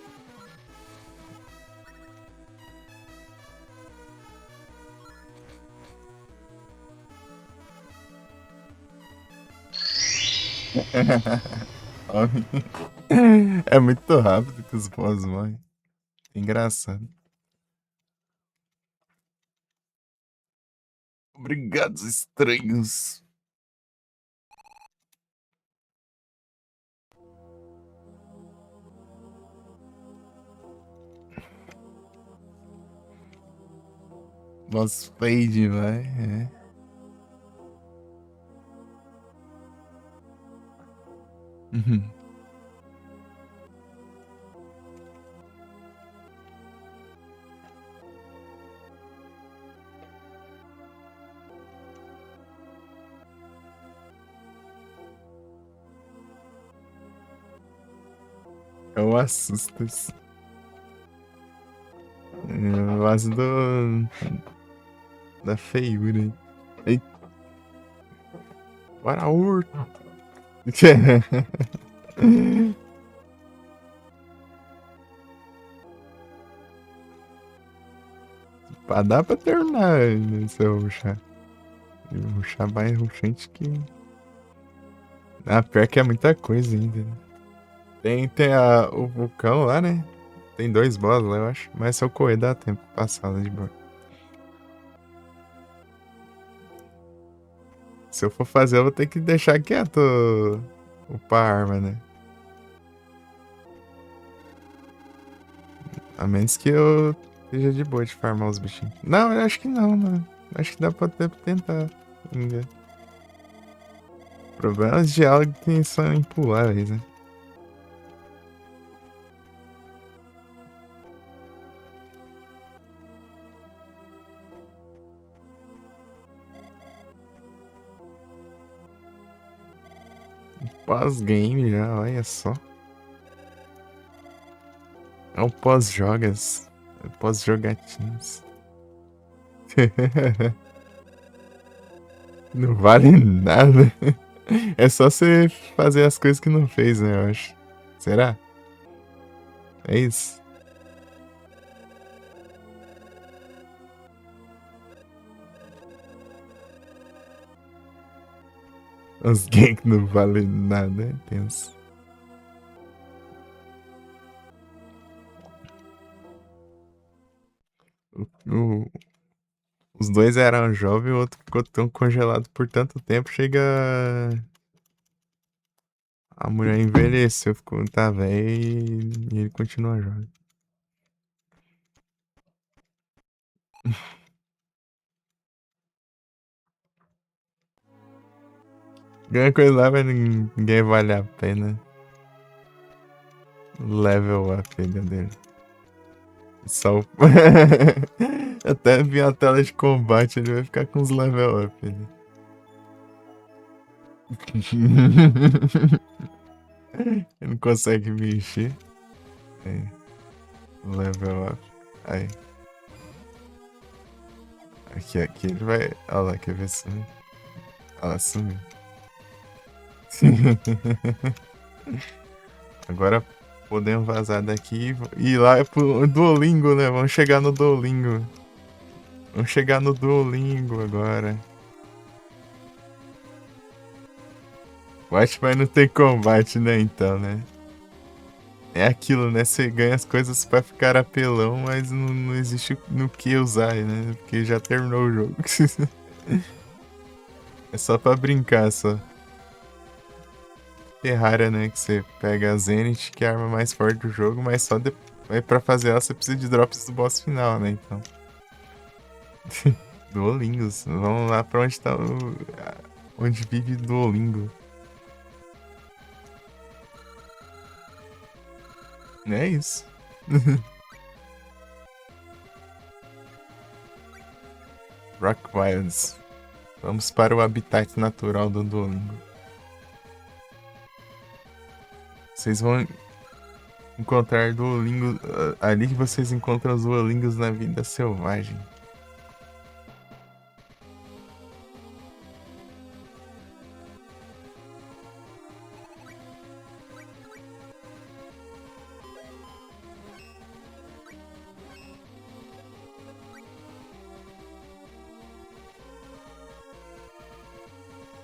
É muito rápido que os boss morrem. Engraçado. Obrigado, estranhos. Boss fade, vai. É. Uhum. Eu assusto. É, base da feiura aí. Ei. Bora, urto. Dá pra terminar se eu rushar. Eu rushar mais rushante que... Ah, pior que é muita coisa ainda, né? Tem o vulcão lá, né? Tem 2 boss lá, eu acho. Mas se eu correr dá tempo de passar lá de boa. Se eu for fazer, eu vou ter que deixar quieto o pá arma, né? A menos que eu esteja de boa de farmar os bichinhos. Não, eu acho que não, mano. Acho que dá pra até tentar ainda. Problemas de algo que são impuláveis, né? Pós-game já, olha só. É o pós-jogas. É o pós-jogatinas. Não vale nada. É só você fazer as coisas que não fez, né? Eu acho. Será? É isso? Os ganks não valem nada, é tenso. O- os dois eram jovens, o outro ficou tão congelado por tanto tempo, chega. A mulher envelheceu, ficou, tá velho e ele continua jovem. Ganha coisa lá, mas ninguém vale a pena. Level up dele. Só o... Até vir a tela de combate, ele vai ficar com os level up ali. Ele não consegue mexer. Aí. Level up. Aí. Aqui ele vai. Olha lá, quer ver se. Olha lá, sumiu. Agora podemos vazar daqui e ir lá pro Duolingo, né? Vamos chegar no Duolingo. Vamos chegar no Duolingo agora. Watch, mas não tem combate, né, então, né? É aquilo, né? Você ganha as coisas pra ficar apelão, mas não existe no que usar, né? Porque já terminou o jogo. É só pra brincar, só. Terraria, né? Que você pega a Zenith, que é a arma mais forte do jogo, mas só pra fazer ela você precisa de drops do boss final, né? Então. Duolingos. Vamos lá pra onde tá o. Onde vive Duolingo. É isso. Rock Wilds. Vamos para o habitat natural do Duolingo. Vocês vão encontrar Duolingo. Ali que vocês encontram os Duolingos na vida selvagem.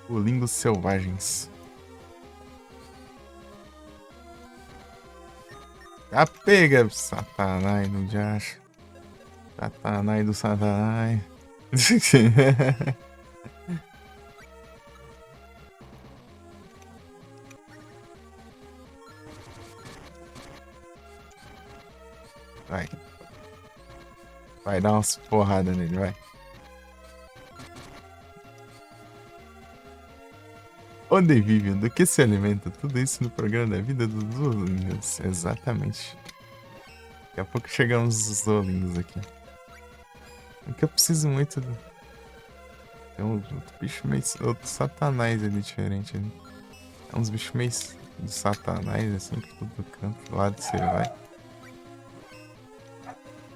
Duolingos selvagens. Ah, pega, Satanás do Jash. Satanás do Satanás. Vai. Vai dar umas porradas nele, vai. Onde vive? Do que se alimenta? Tudo isso no programa da vida dos Duolingos. Exatamente. Daqui a pouco chegamos os Duolingos aqui. O que eu preciso muito. Tem um outro bicho meio. Outro Satanás ali diferente ali. É uns bichos meio de Satanás assim, por todo canto. Do lado que você vai.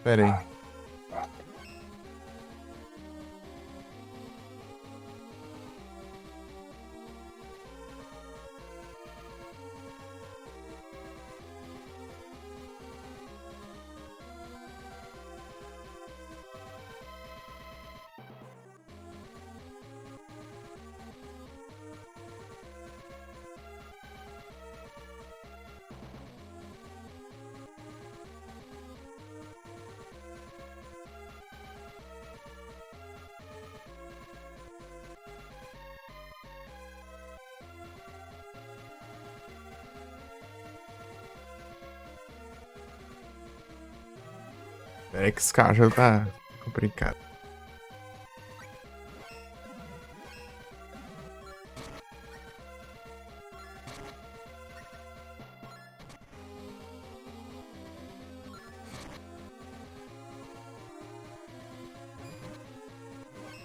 Pera aí. Pera aí que esse cara já tá complicado.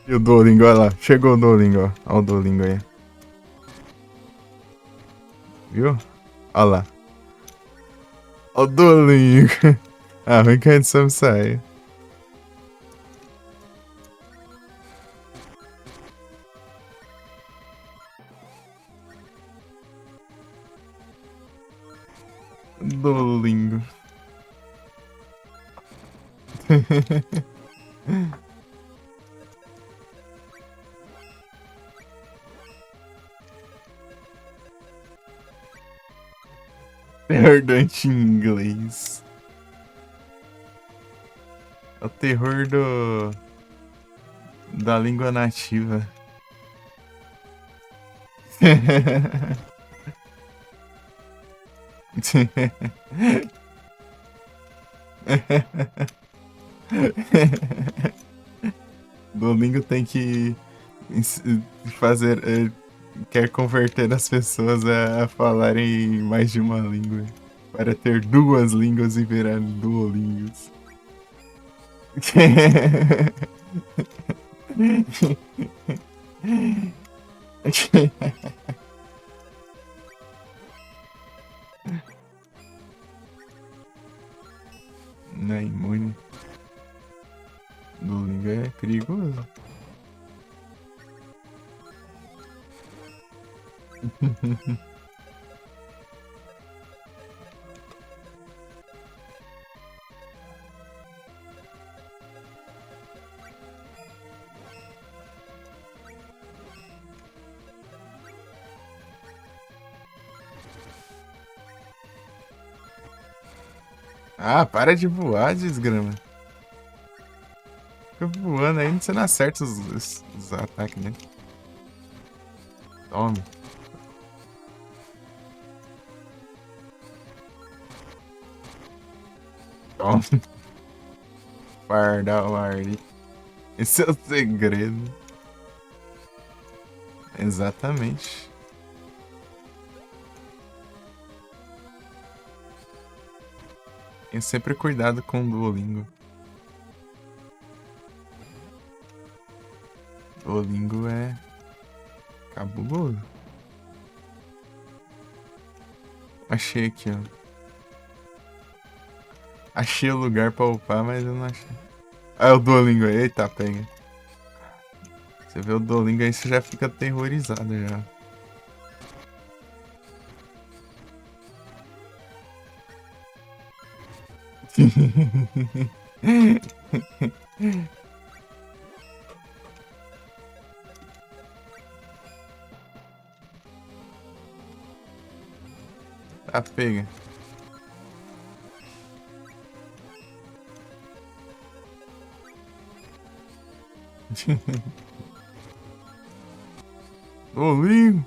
E o Duolingo, olha lá. Chegou o Duolingo, ó. Olha o Duolingo aí. Viu? Olha lá. Olha o Duolingo. Ah, ruim que a gente sabe sair. Duolingo. Perdante em inglês. É o terror da língua nativa. Domingo tem que fazer. Quer converter as pessoas a falarem mais de uma língua. Para ter duas línguas e virar duolingos. Não é imune. Duolingo é perigoso. Ah, para de voar, desgrama. Fica voando aí, você não acerta os ataques, né? Tome. Tome. Pardal Ardi. Esse é o segredo. Exatamente. Tenha sempre cuidado com o Duolingo. Duolingo é cabuloso. Achei aqui, ó. Achei o lugar pra upar, mas eu não achei. Ah, é o Duolingo aí. Eita, pega. Você vê o Duolingo aí, você já fica aterrorizado já. Tá, pega. Duolingo.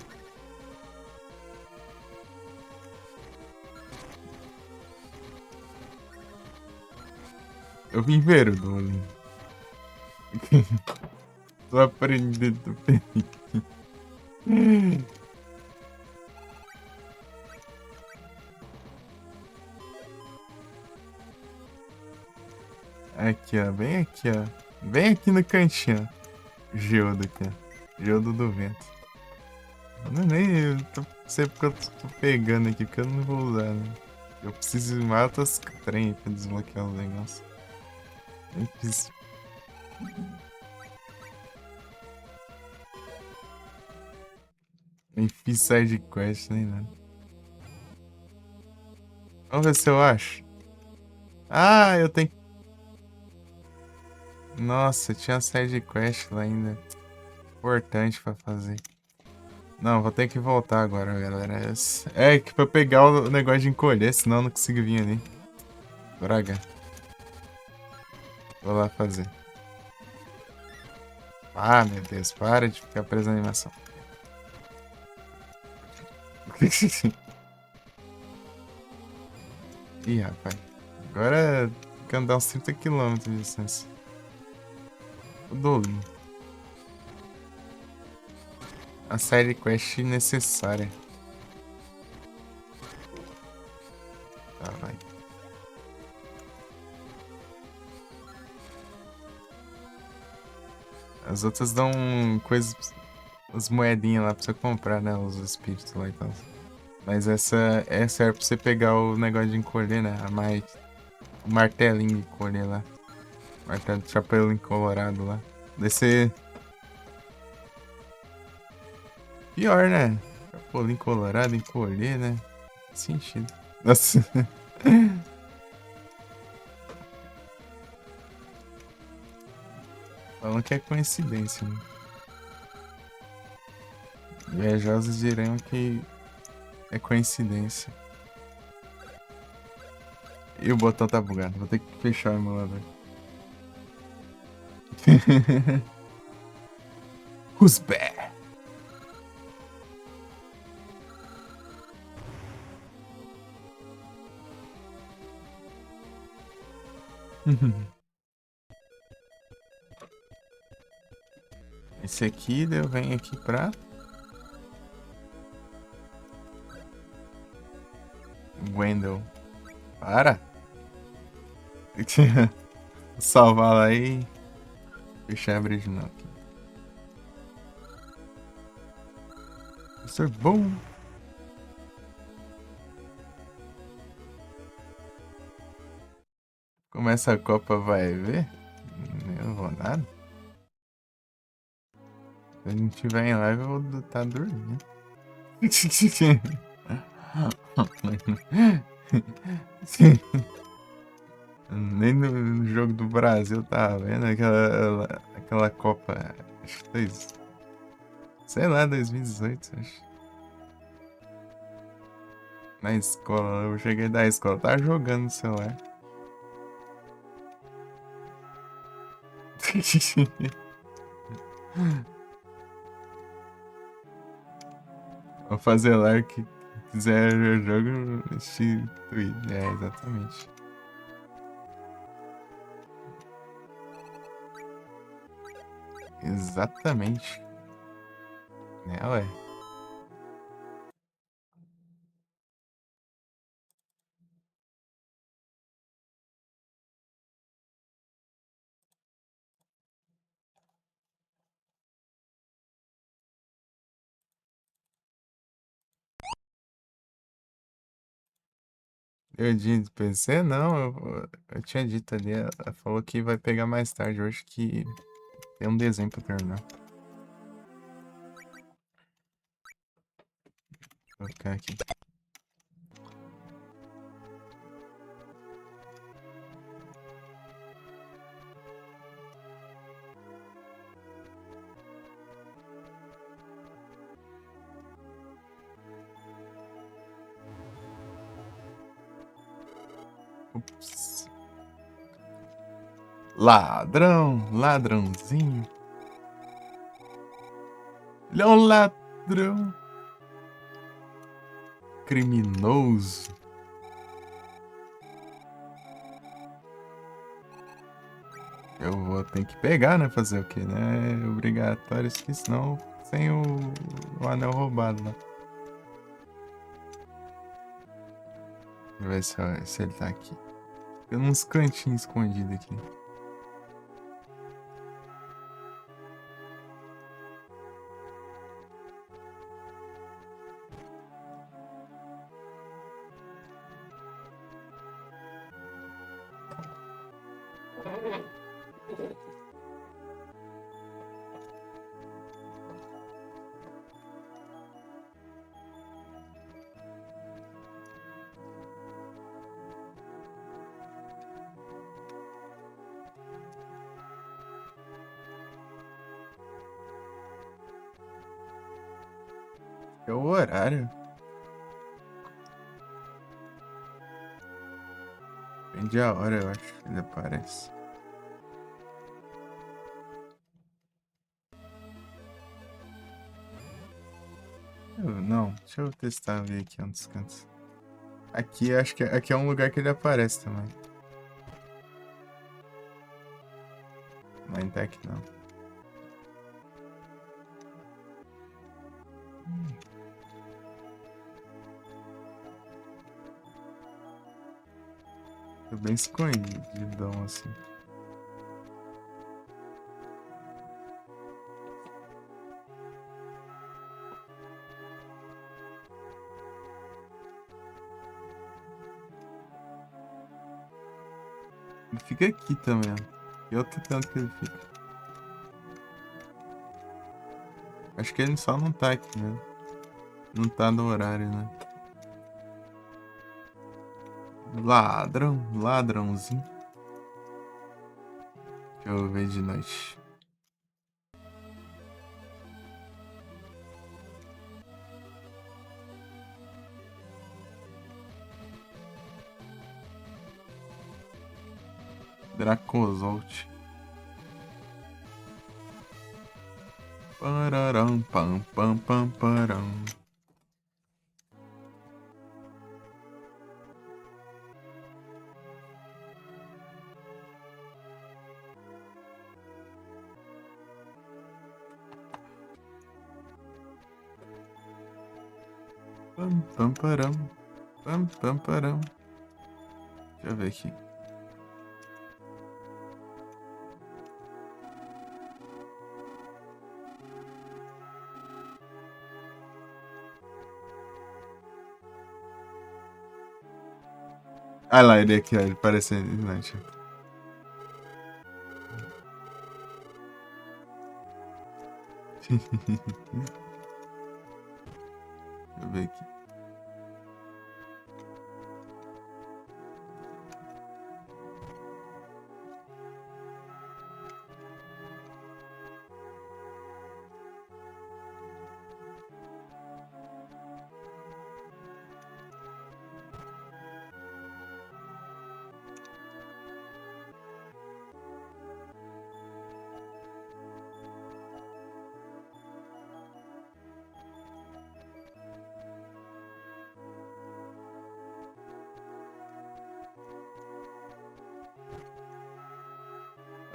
Eu vim ver o Duolingo. Tô aprendendo bem. Aqui, ó. Bem aqui, ó. Bem aqui no cantinho, ó. Geodo aqui, ó. Geodo do vento. Eu nem eu sei porque eu tô pegando aqui, porque eu não vou usar, né? Eu preciso de matas trem pra desbloquear os negócios. Nem fiz. Nem fiz side quest nem nada. Vamos ver se eu acho. Ah, eu tenho. Nossa, tinha side quest lá ainda. Importante pra fazer. Não, vou ter que voltar agora, galera. É que pra pegar o negócio de encolher, senão eu não consigo vir ali. Braga. Vou lá fazer. Ah, meu Deus, para de ficar preso na animação. Ih, rapaz. Agora tem que andar uns 30 km de distância. O Dolinho. A side quest necessária. Tá, vai. As outras dão coisas. As moedinhas lá pra você comprar, né? Os espíritos lá e tal. Mas essa é pra você pegar o negócio de encolher, né? O martelinho de encolher lá. Martelo de chapéu colorado lá. Daí você. Pior, né? Chapolin colorado, encolher, né? Faz sentido. Nossa. Falam que é coincidência, né? Invejosos dirão que é coincidência. E o botão tá bugado. Vou ter que fechar o emulador. Who's bad? Esse aqui, eu venho aqui pra Wendell. Para! Salvar lá e fechar a bridge não. Isso é bom. Começa a Copa, vai ver? Eu não vou nada. Se a gente tiver em live, eu vou estar dormindo. Nem no jogo do Brasil tava vendo aquela Copa. Acho que foi, sei lá, 2018, acho. Na escola, eu cheguei da escola, tava jogando no celular. Vou fazer lá que quiser jogo instituir. É, exatamente. Exatamente. Né, ué? Eu disse, PC, não, eu tinha dito ali, ela falou que vai pegar mais tarde, hoje que tem um desenho pra terminar. Vou ficar aqui. Ups. Ladrão, ladrãozinho. Ele é um ladrão. Criminoso. Eu vou ter que pegar, né? Fazer o quê, né? É obrigatório, que senão sem o anel roubado lá. Deixa eu ver se ele tá aqui. Tem uns cantinhos escondidos aqui. É o horário. Depende a hora, eu acho que ele aparece. Não, deixa eu testar, ver aqui um dos cantos. Aqui, acho que aqui é um lugar que ele aparece também. Mas não tá aqui não. Tô bem escondidão assim. Ele fica aqui também, ó. E outro tanto que ele fica. Acho que ele só não tá aqui, né? Não tá no horário, né? Ladrão, ladrãozinho. Deixa eu ver de noite. Dracozolt. Pararam, pam, pam, pam, param. Pam, pam, param. Pam, pam, param. Deixa eu ver aqui. Ah lá, ele aqui, ó. Ele parece Snatch. Deixa eu ver aqui.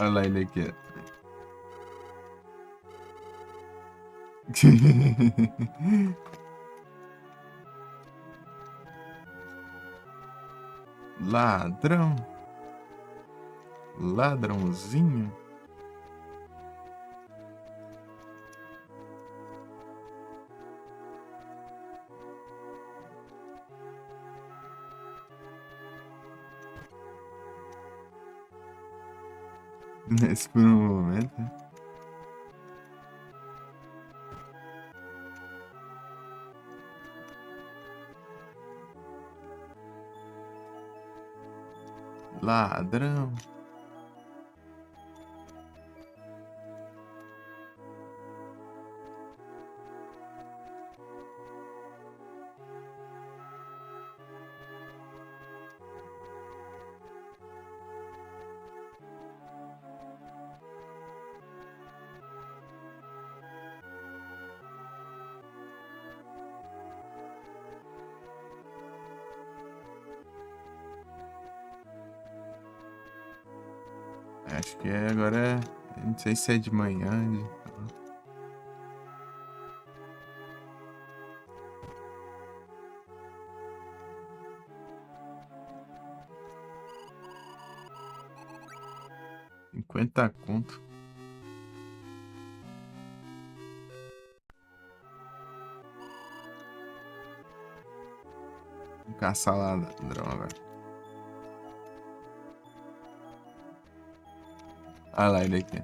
Olha lá ele aqui. Ladrão. Ladrãozinho. Nesse por um momento. Ladrão. Acho que agora. Não sei se é de manhã. De 50 conto. Vou caçar ladrão agora. Olha lá ele aqui.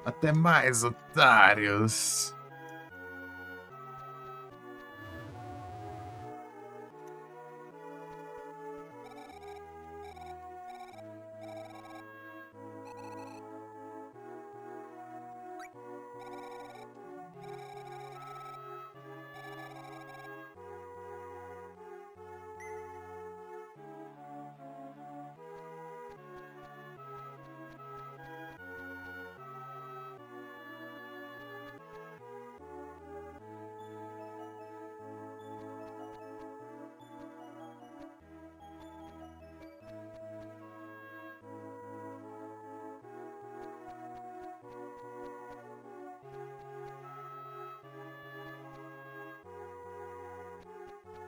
Até mais, otários.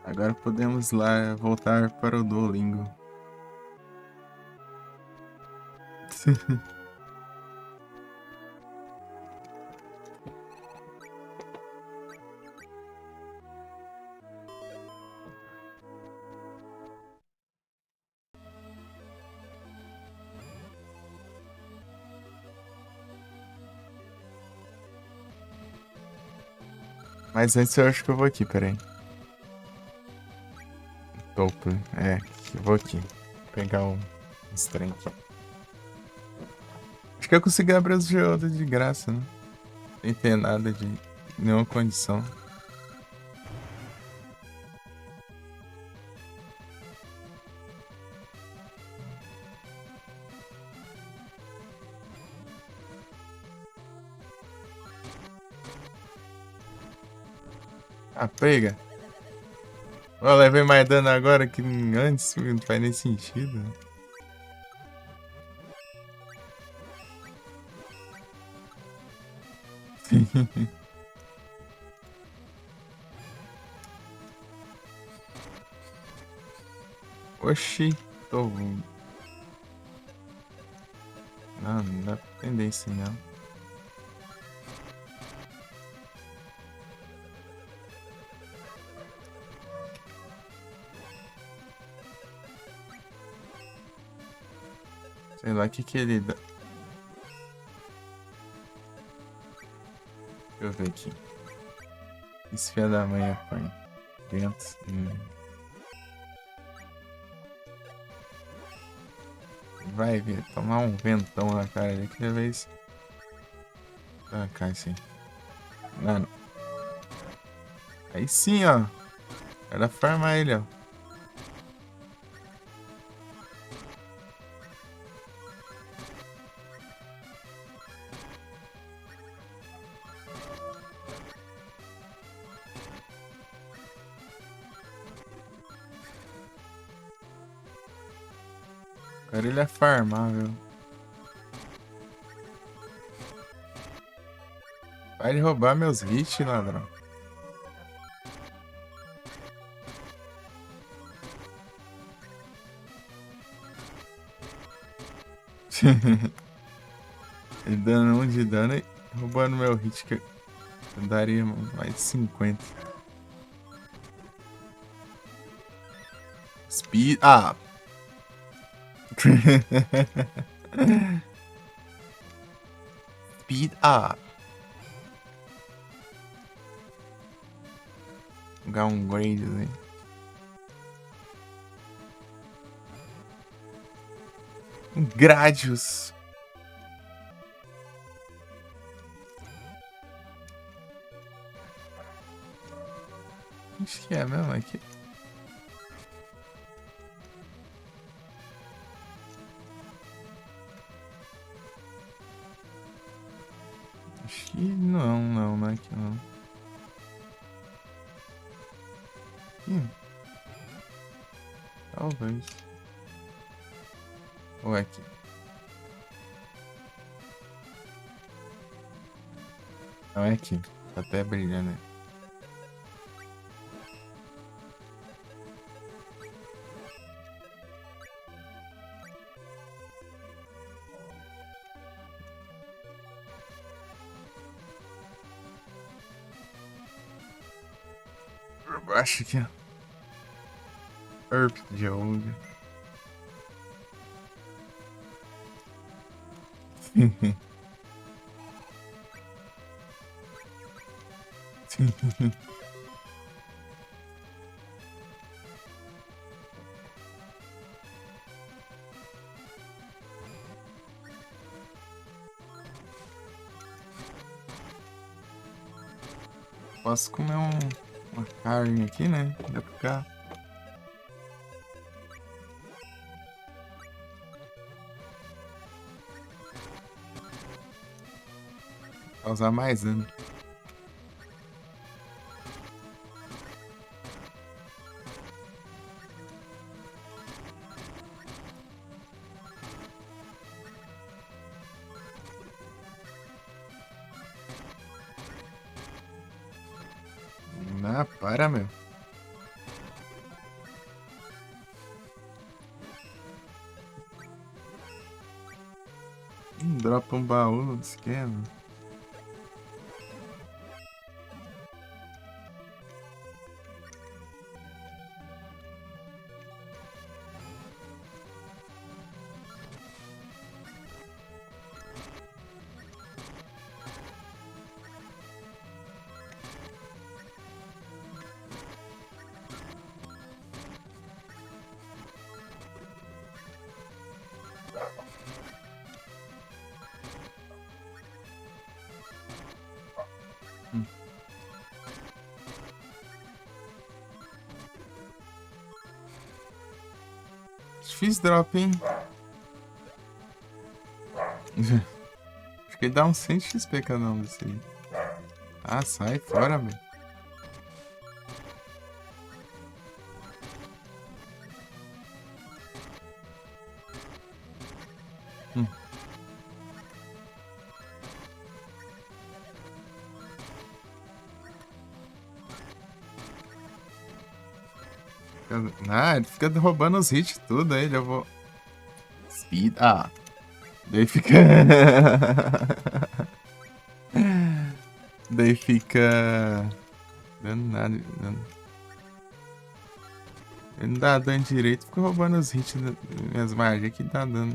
Agora podemos lá voltar para o Duolingo. Mas antes eu acho que eu vou aqui, peraí. Topo, eu vou aqui. Pegar os trem aqui. Acho que eu consegui abrir os geodos de graça, né? Sem ter nada de nenhuma condição. Ah, pega. Eu levei mais dano agora que antes, não faz nem sentido. Oxi, tô. Não dá pra entender isso não. Sei lá o que ele dá. Deixa eu ver aqui. Esse filho da mãe apanha. Ventos. Vai ver, tomar um ventão na cara ali que vez. Ah, cai sim. Mano. Aí sim, ó. Era farmar ele, ó. Agora ele é farmável. Vai roubar meus hits, ladrão. Ele dando 1 de dano e roubando meu hit, que eu daria mais de 50. Speed up. Speed up. Downgrade, né? Gradius. Acho que é mesmo aqui. Acho que não é aqui não. Aqui? Talvez. Ou é aqui? Não, é aqui. Tá até brilhando aí. Por baixo aqui, ó. Herp de ouro. Posso comer uma carne aqui, né? Dá pra ficar. Causar mais dano. Ah, para, meu. Dropa um baú no esquema. Difícil drop, hein? Acho que ele dá uns 100 XP cada um desse aí. Ah, sai fora, velho. Ah, ele fica roubando os hits tudo aí, eu vou. Speed. Ah. Daí fica. Daí fica. Dando nada. Ele não dá dano direito, fica roubando os hits das minhas magias que dá dano.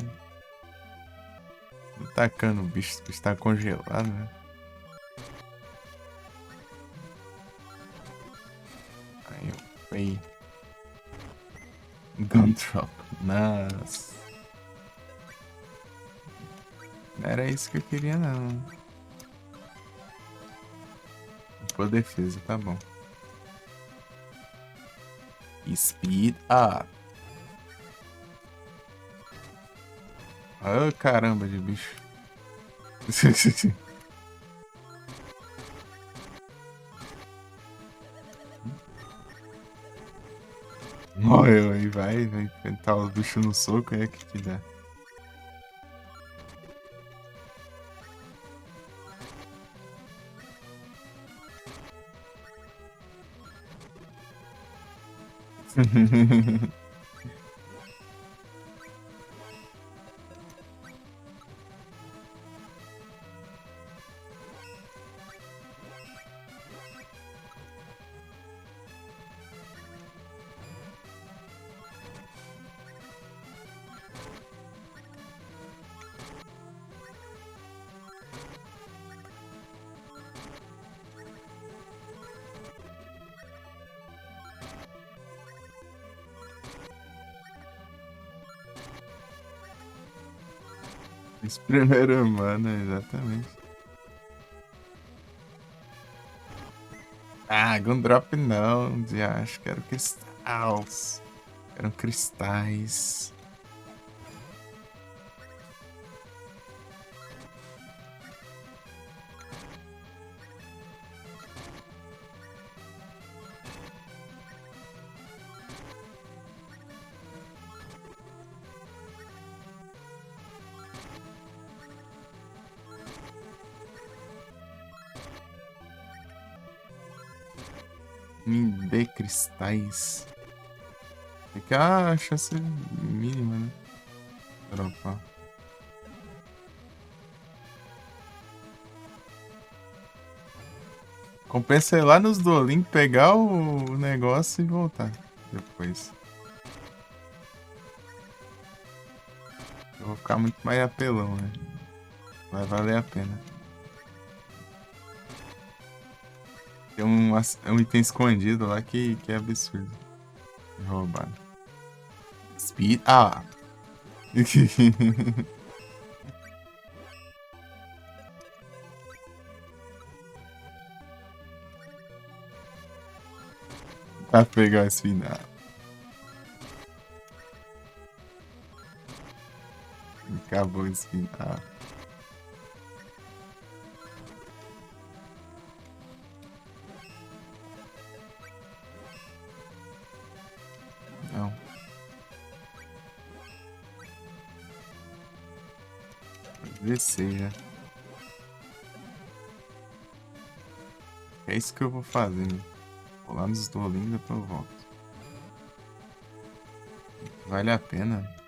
Atacando o bicho que está congelado, né? Aí eu fui. Guntrop. Nossa. Não era isso que eu queria, não. Boa defesa, tá bom. Speed up. Oh, caramba de bicho. Morreu aí, vai enfrentar o bicho no soco, é que dá. Esse primeiro mano, exatamente. Ah, Gundrop não, já acho que era cristais. Eram cristais. Me dê cristais. É que a chance mínima, né? Dropar. Compensa ir lá nos Duolingo, pegar o negócio e voltar depois. Eu vou ficar muito mais apelão, né? Vai valer a pena. Tem um item escondido lá que é absurdo. Roubado. Speed. Ah! Pra pegar esse final. Acabou esse final. Não. VC já. É isso que eu vou fazer, né? Vou lá nos Duolingo e depois eu volto. Vale a pena.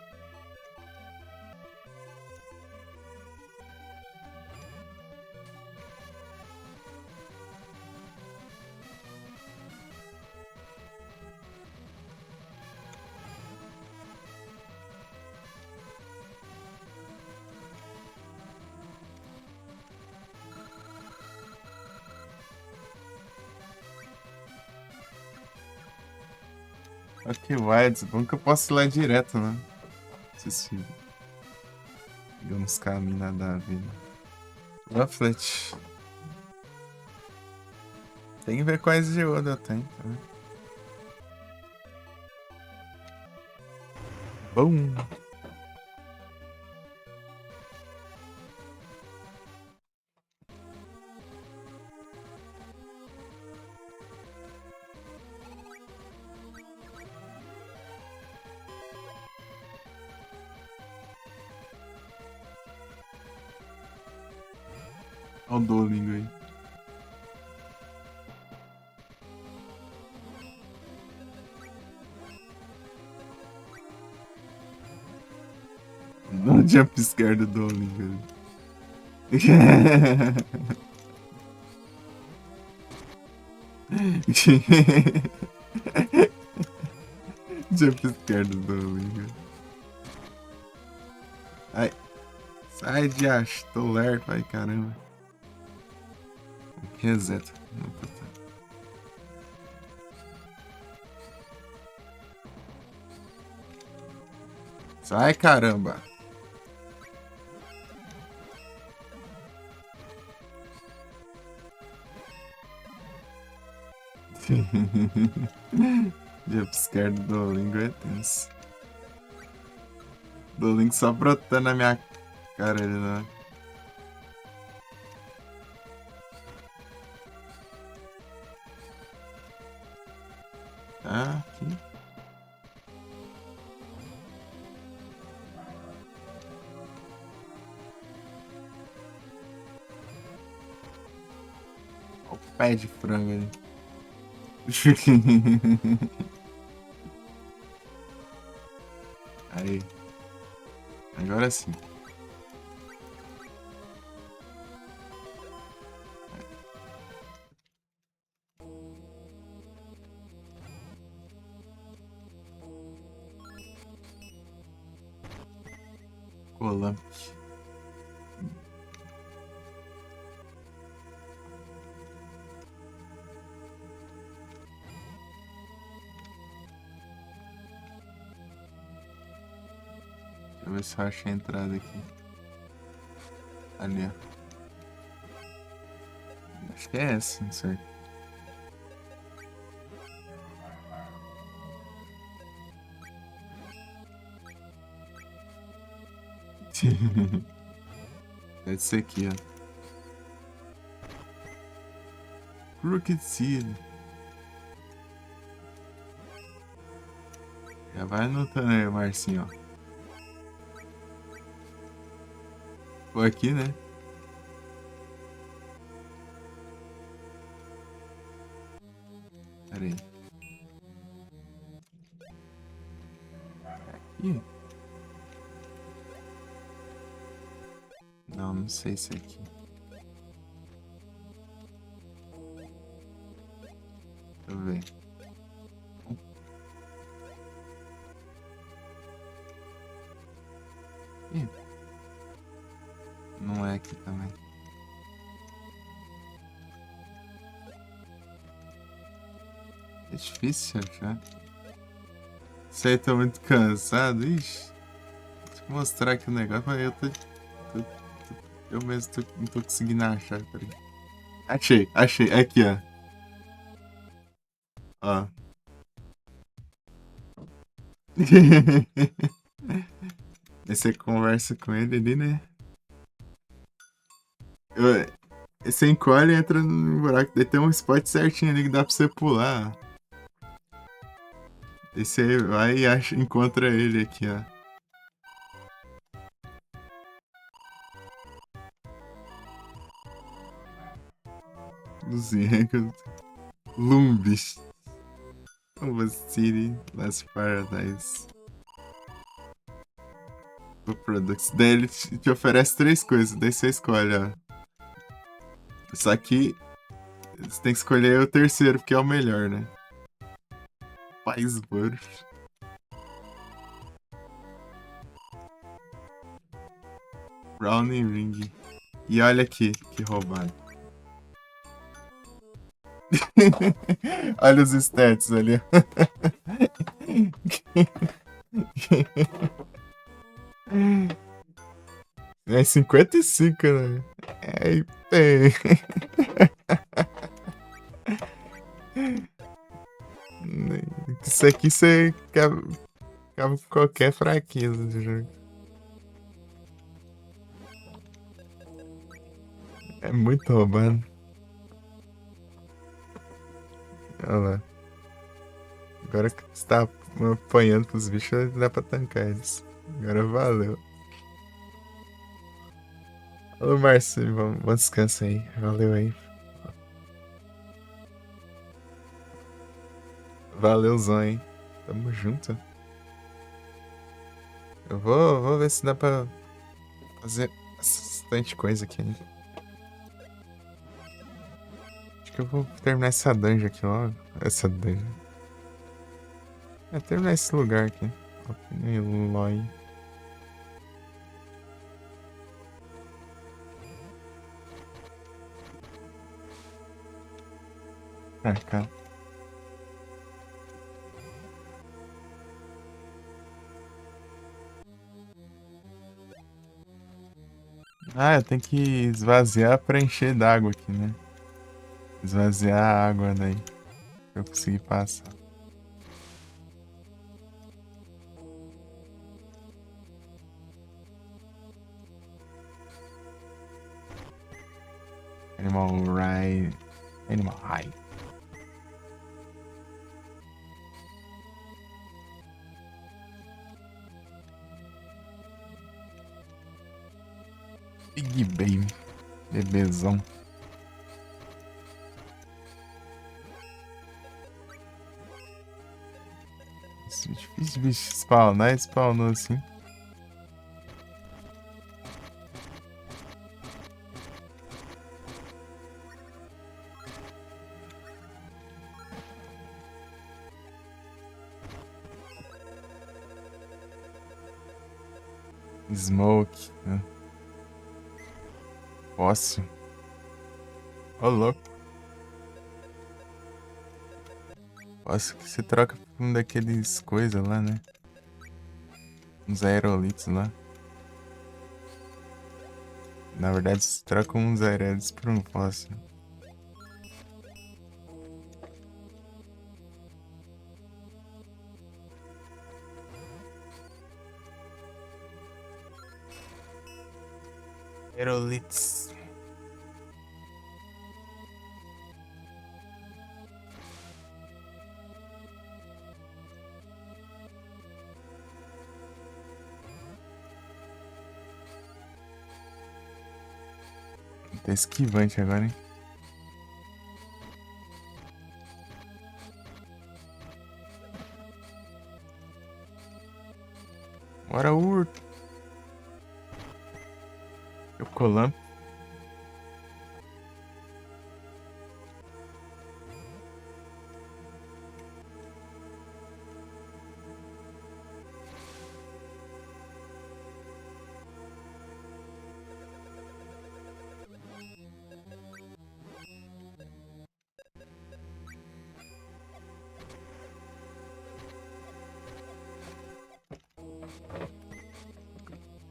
Ok, Wilds. Bom que eu posso ir lá direto, né? Esses filhos. Deu uns caminhos nada a ver, né? Rufflet. Tem que ver quais geodas eu tenho, tá? Bom. Olha o Duolingo aí. No jumpscare do Duolingo. Jumpscare do Duolingo. Ai, sai de acho, tô lerdo, ai caramba. Reseta. Sai caramba. Jumpscare do Duolingo é tenso. Duolingo só brotando na minha cara ali, né? Ah, aqui. Olha o pé de frango ali. Aí. Agora sim. Colamp. Deixa eu ver se eu acho a entrada aqui. Ali, ó. Acho que é essa, não sei. Deve ser aqui, ó. Crooked Seed. Já vai anotando aí, Marcinho, ó. Vou aqui, né? Pera aí. Aqui? Não, não sei se é aqui. Deixa eu ver. Ih. Não é aqui também. É difícil achar. Sei, tô muito cansado. Ixi. Deixa eu mostrar aqui o negócio, mas eu mesmo não tô conseguindo achar. Peraí. Achei. Aqui, ó. Ó. Aí você conversa com ele ali, né? Você encolhe e entra no buraco. Daí tem um spot certinho ali que dá pra você pular. Aí você vai e encontra ele aqui, ó. Luzienko. Lumbis. Nova City, Last Paradise. O Products. Daí ele te oferece 3 coisas. Daí você escolhe, ó. Só que você tem que escolher o terceiro, porque é o melhor, né? Paisburg. Brownie Ring. E olha aqui, que roubado. Olha os stats ali. É 55, né? É, tem. Isso aqui você acaba com qualquer fraqueza do jogo. É muito roubado. Olha lá. Agora que você tá apanhando pros bichos, dá pra tancar eles. Agora valeu. Ô, Márcio, vamos descansar aí. Valeu aí. Valeuzão, hein? Tamo junto. Eu vou ver se dá pra fazer bastante coisa aqui, né? Acho que eu vou terminar essa dungeon aqui logo. Essa dungeon. É, terminar esse lugar aqui. Eloy. Ah, cara. Ah, eu tenho que esvaziar pra encher d'água aqui, né? Esvaziar a água daí. Pra eu conseguir passar. Animal Ride. Animal High. Big Baby. Bebezão. Difícil, bicho, spawnar, spawnou assim. Smoke, né? Fóssil. Ô, louco. Fóssil que você troca por um daqueles coisas lá, né? Uns aerolitos lá. Na verdade, você troca uns aerolitos por um fóssil. Aerolitos. Tá esquivante agora, hein? Bora, urto. Eu colando.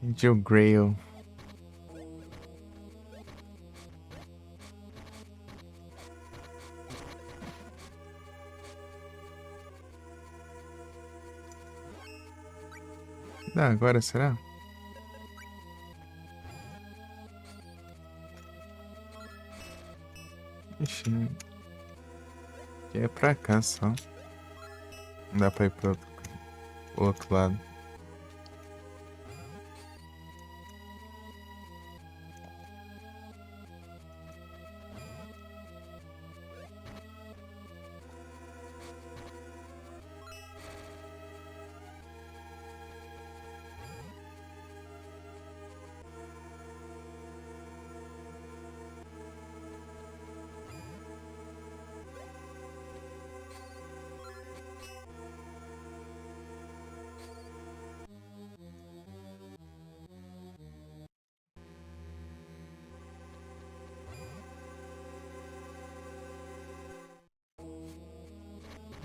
Angel Grail. Dá agora, será? Ixi, aqui é pra cá só. Não dá pra ir pro outro lado.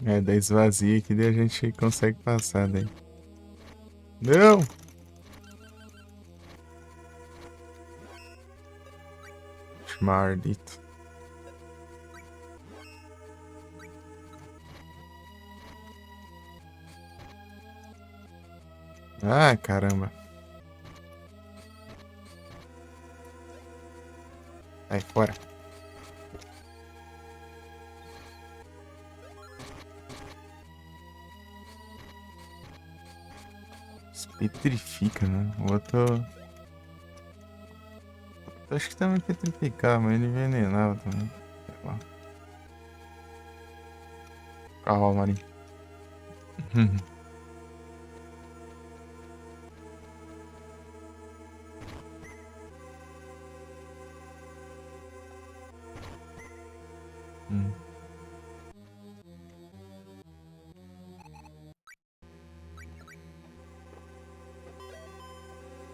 É, daí esvazia que daí a gente consegue passar daí. Não! Maldito. Ah, caramba. Sai fora. Petrifica, né? O outro. Acho que também petrificava, mas ele envenenava também. Sei lá. Carro, Marinho.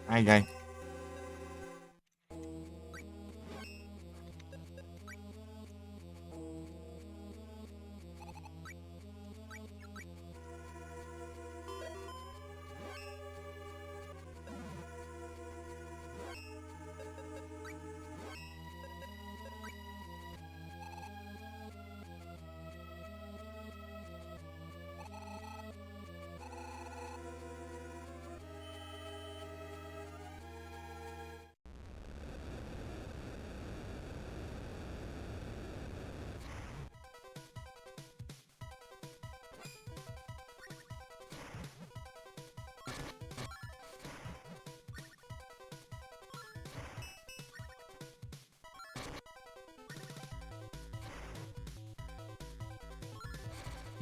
Ai, ai.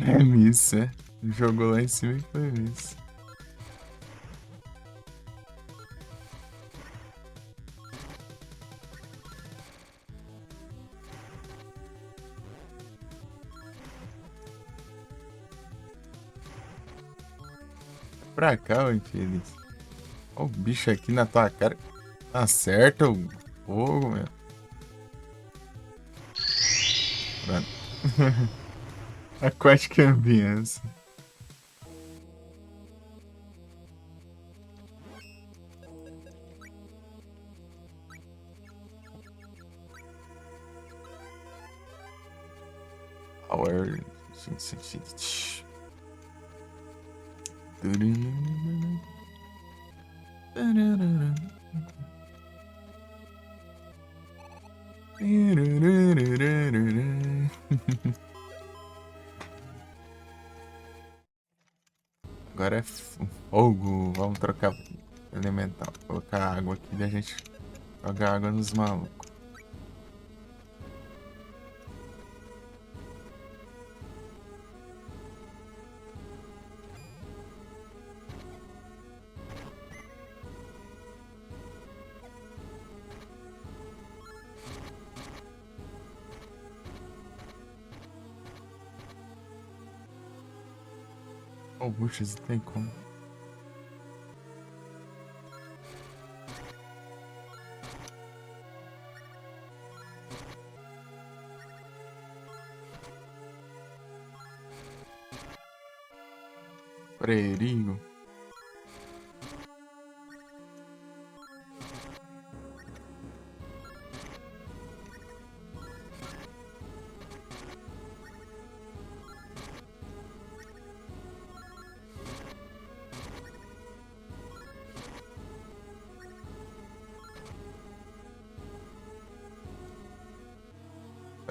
É missa. Jogou lá em cima e foi isso. Pra cá, ô infeliz. Ó o bicho aqui na tua cara. Acerta o fogo, meu. Pronto. Aquatic Ambiance. Power Sensitivity. Agora é fogo. Vamos trocar elemental. Colocar água aqui e a gente joga água nos malucos. Oh, puxa, isso tem como. Perigo.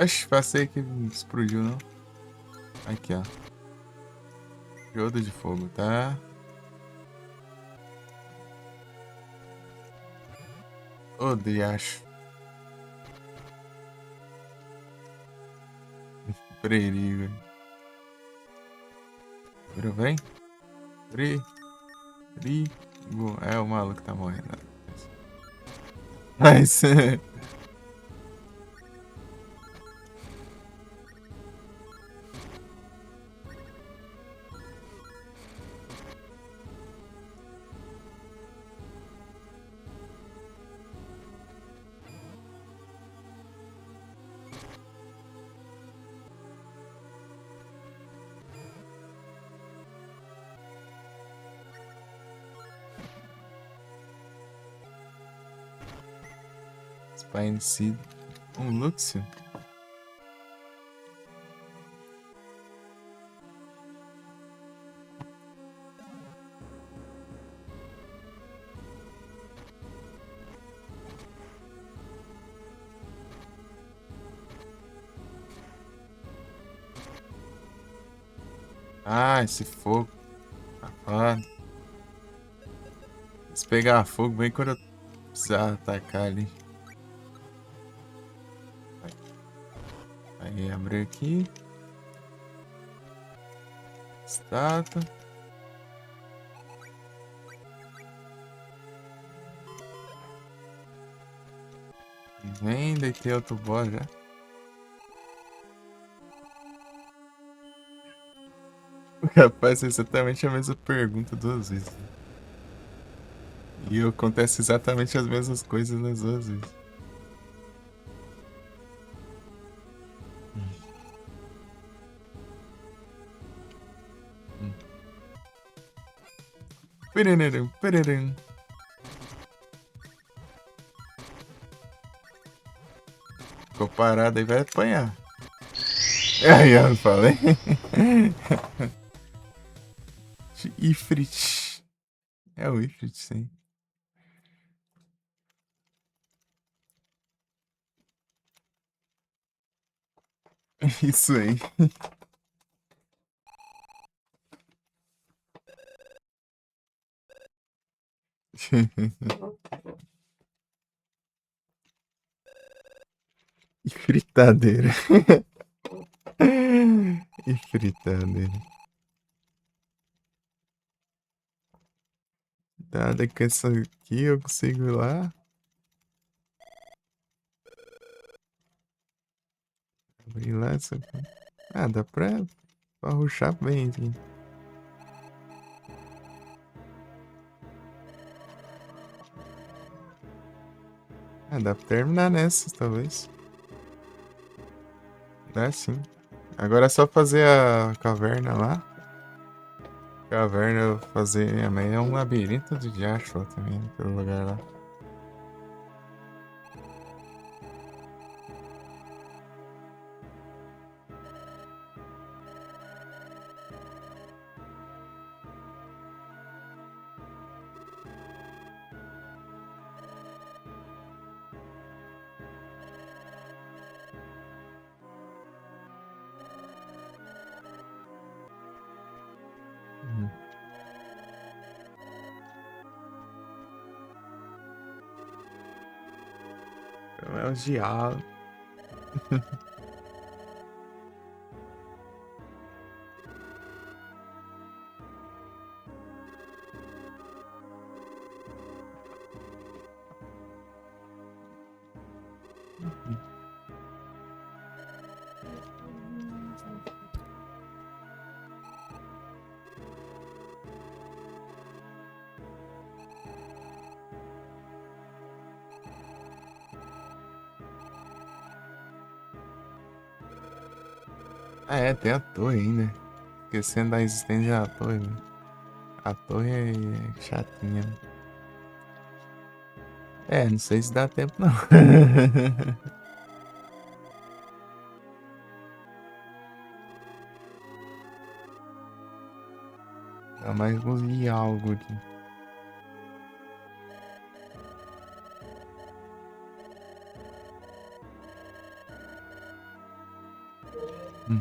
Oxe, passei aqui, não explodiu não. Aqui, ó. Jodo de fogo, tá? Ô, diacho. Perigo. Agora vem. Perigo. É o maluco que tá morrendo. Mas... Spine Seed. Um Luxio. Ah, esse fogo. Safado. Se pegar fogo, bem quando eu precisar atacar ali. Aí, abre aqui. Estátua. Vem, deitei outro boss já. Rapaz, é exatamente a mesma pergunta duas vezes. E acontece exatamente as mesmas coisas nas duas vezes. Perererum, perererum. Ficou parado aí, vai apanhar. Aí, eu falei. Ifrit. É o Ifrit, sim. Isso aí. E fritadeira. E fritadeira. Nada que essa aqui eu consigo ir lá. Abrir lá essa aqui. Ah, dá pra rushar bem aqui. Ah, dá pra terminar nessa, talvez. Dá sim. Agora é só fazer a caverna lá. Caverna eu fazer. É, mas é um labirinto de diacho lá também, naquele lugar lá. Uhum. É o diabo. Ah, é, tem a torre ainda. Esquecendo da existência da torre, velho. A torre é chatinha, né? É, não sei se dá tempo, não. Dá mais conseguir algo aqui. Hum.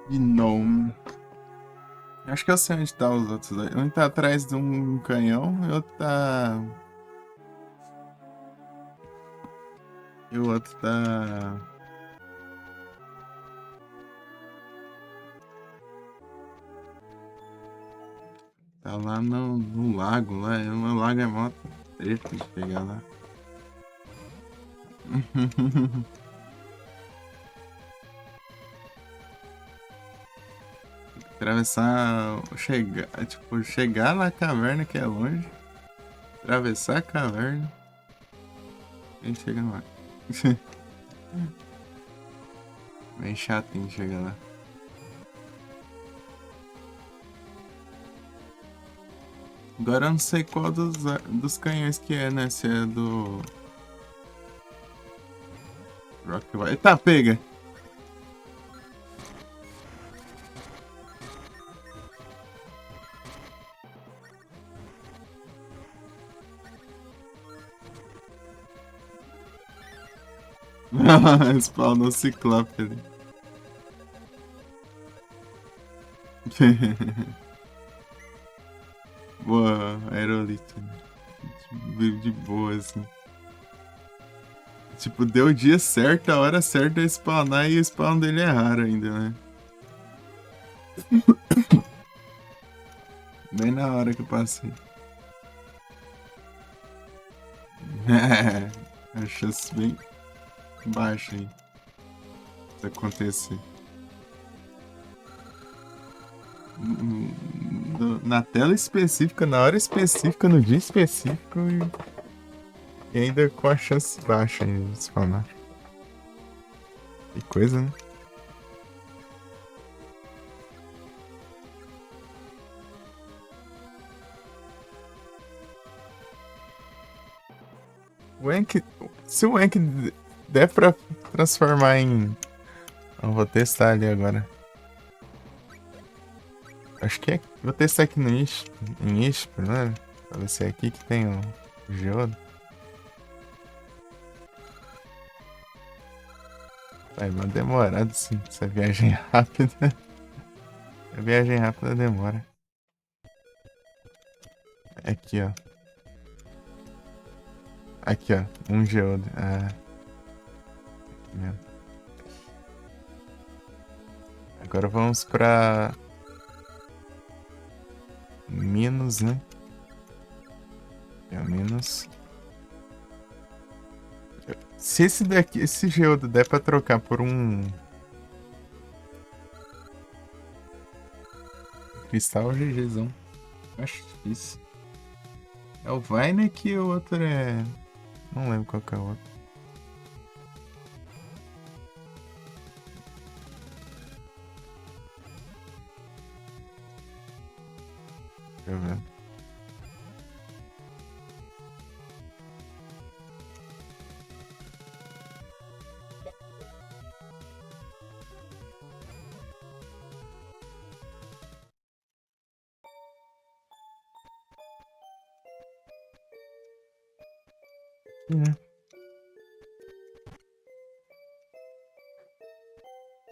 Gnome. Acho que eu sei onde tá os outros dois. Um tá atrás de um canhão e o outro tá. E o outro tá. Tá lá no lago lá. O lago é mó treta de pegar lá. Atravessar. Chegar. Tipo, chegar na caverna que é longe. Atravessar a caverna. E chega lá. Bem chatinho chegar lá. Agora eu não sei qual dos canhões que é, né? Se é do. Rock. Eita, pega! Spawnou ciclope ali. Boa, aerolito. De boa, assim. Tipo, deu o dia certo, a hora certa de spawnar e o spawn dele é raro ainda, né? Bem na hora que eu passei. É, a chance bem baixa aí de acontecer. Na tela específica, na hora específica, no dia específico e ainda com a chance baixa ainda de spawnar. Que coisa, né? O Enk, se o Enk der pra transformar em. Eu vou testar ali agora. Acho que é. Vou testar aqui no Isp, em Isp, né? Pra ver se é aqui que tem o geodo. Vai, mas demorado sim. Essa viagem rápida. A viagem rápida demora. Aqui, ó. Aqui, ó. Um geodo. Ah. Aqui mesmo. Agora vamos pra. Minos, né? Aqui, ó, Minos. Se esse daqui, esse geodo der pra trocar por um cristal, GGzão. Acho difícil. É o Vine que o outro é. Não lembro qual que é o outro. Deixa eu ver. Né?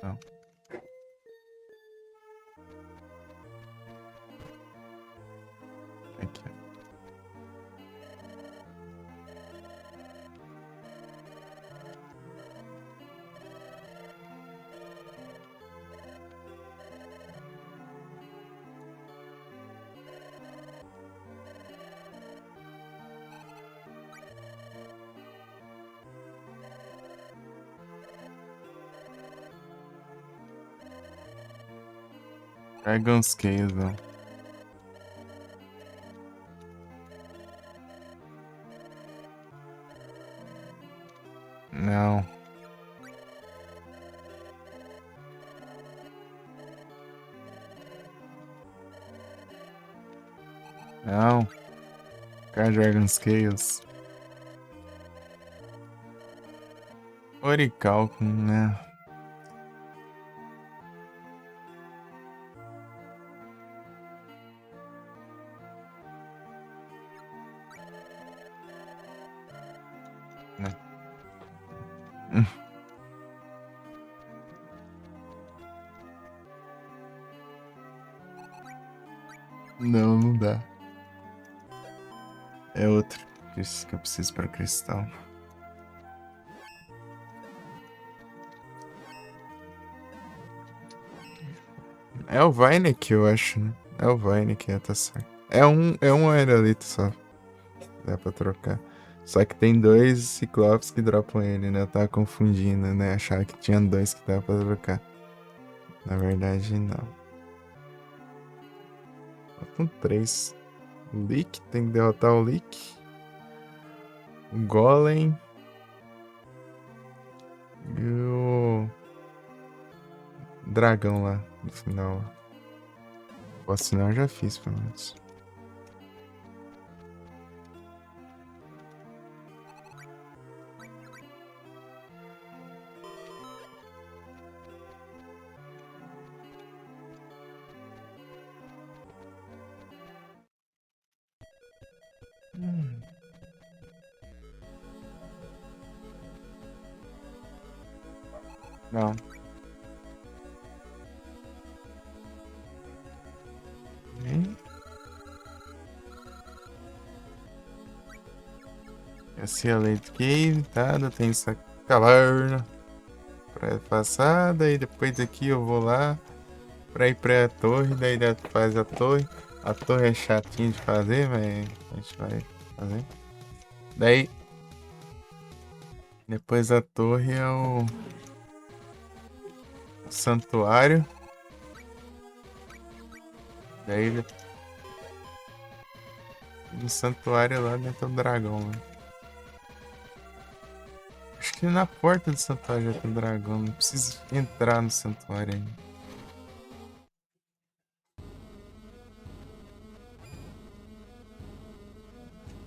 Não. Aqui, ó. Dragon's Scales, não. Não. Não. Cara, Dragon Scales. Orichalcum, né? Né? Não, não dá. É outro. Isso que eu preciso pra cristal. É o Vaynek, eu acho, né? É o Vaynek, tá certo. É um aerolito só. Dá pra trocar. Só que tem dois ciclopes que dropam ele, né? Eu tava confundindo, né? Achava que tinha dois que dava pra trocar. Na verdade, não. Faltam três. O Leak, tem que derrotar o Leak. O Golem. E o dragão lá, no final. O sinal eu já fiz, pelo menos. Não. Essa é a Late Game, tá? Tem essa caverna pra passar. Daí depois daqui eu vou lá pra ir pra torre. Daí faz a torre. A torre é chatinha de fazer, mas a gente vai fazer. Daí, depois da torre é o santuário. Daí no santuário lá dentro do dragão, né? Acho que na porta do santuário já tem dragão. Não preciso entrar no santuário ainda.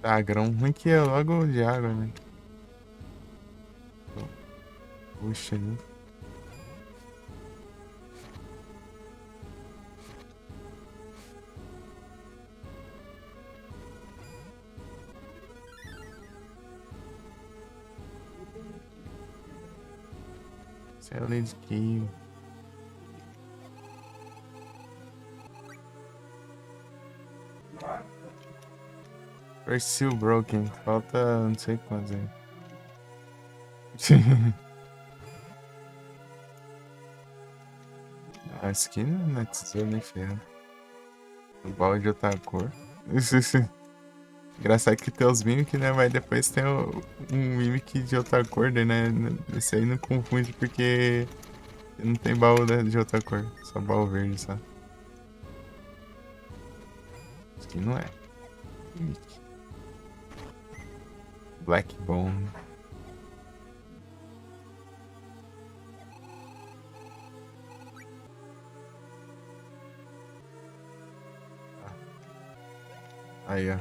Dragão ruim que é logo de água, né? Puxa ali. Excelente game. Pursue Broken. Falta não sei quantos aí. Acho que não é tesouro nem ferro. O balde de outra cor. Engraçado que tem os Mimic, né? Mas depois tem um Mimic de outra cor, né? Esse aí não confunde porque não tem baú de outra cor. Só baú verde, só. Isso aqui não é. Mimic. Black Bone. Aí, ó.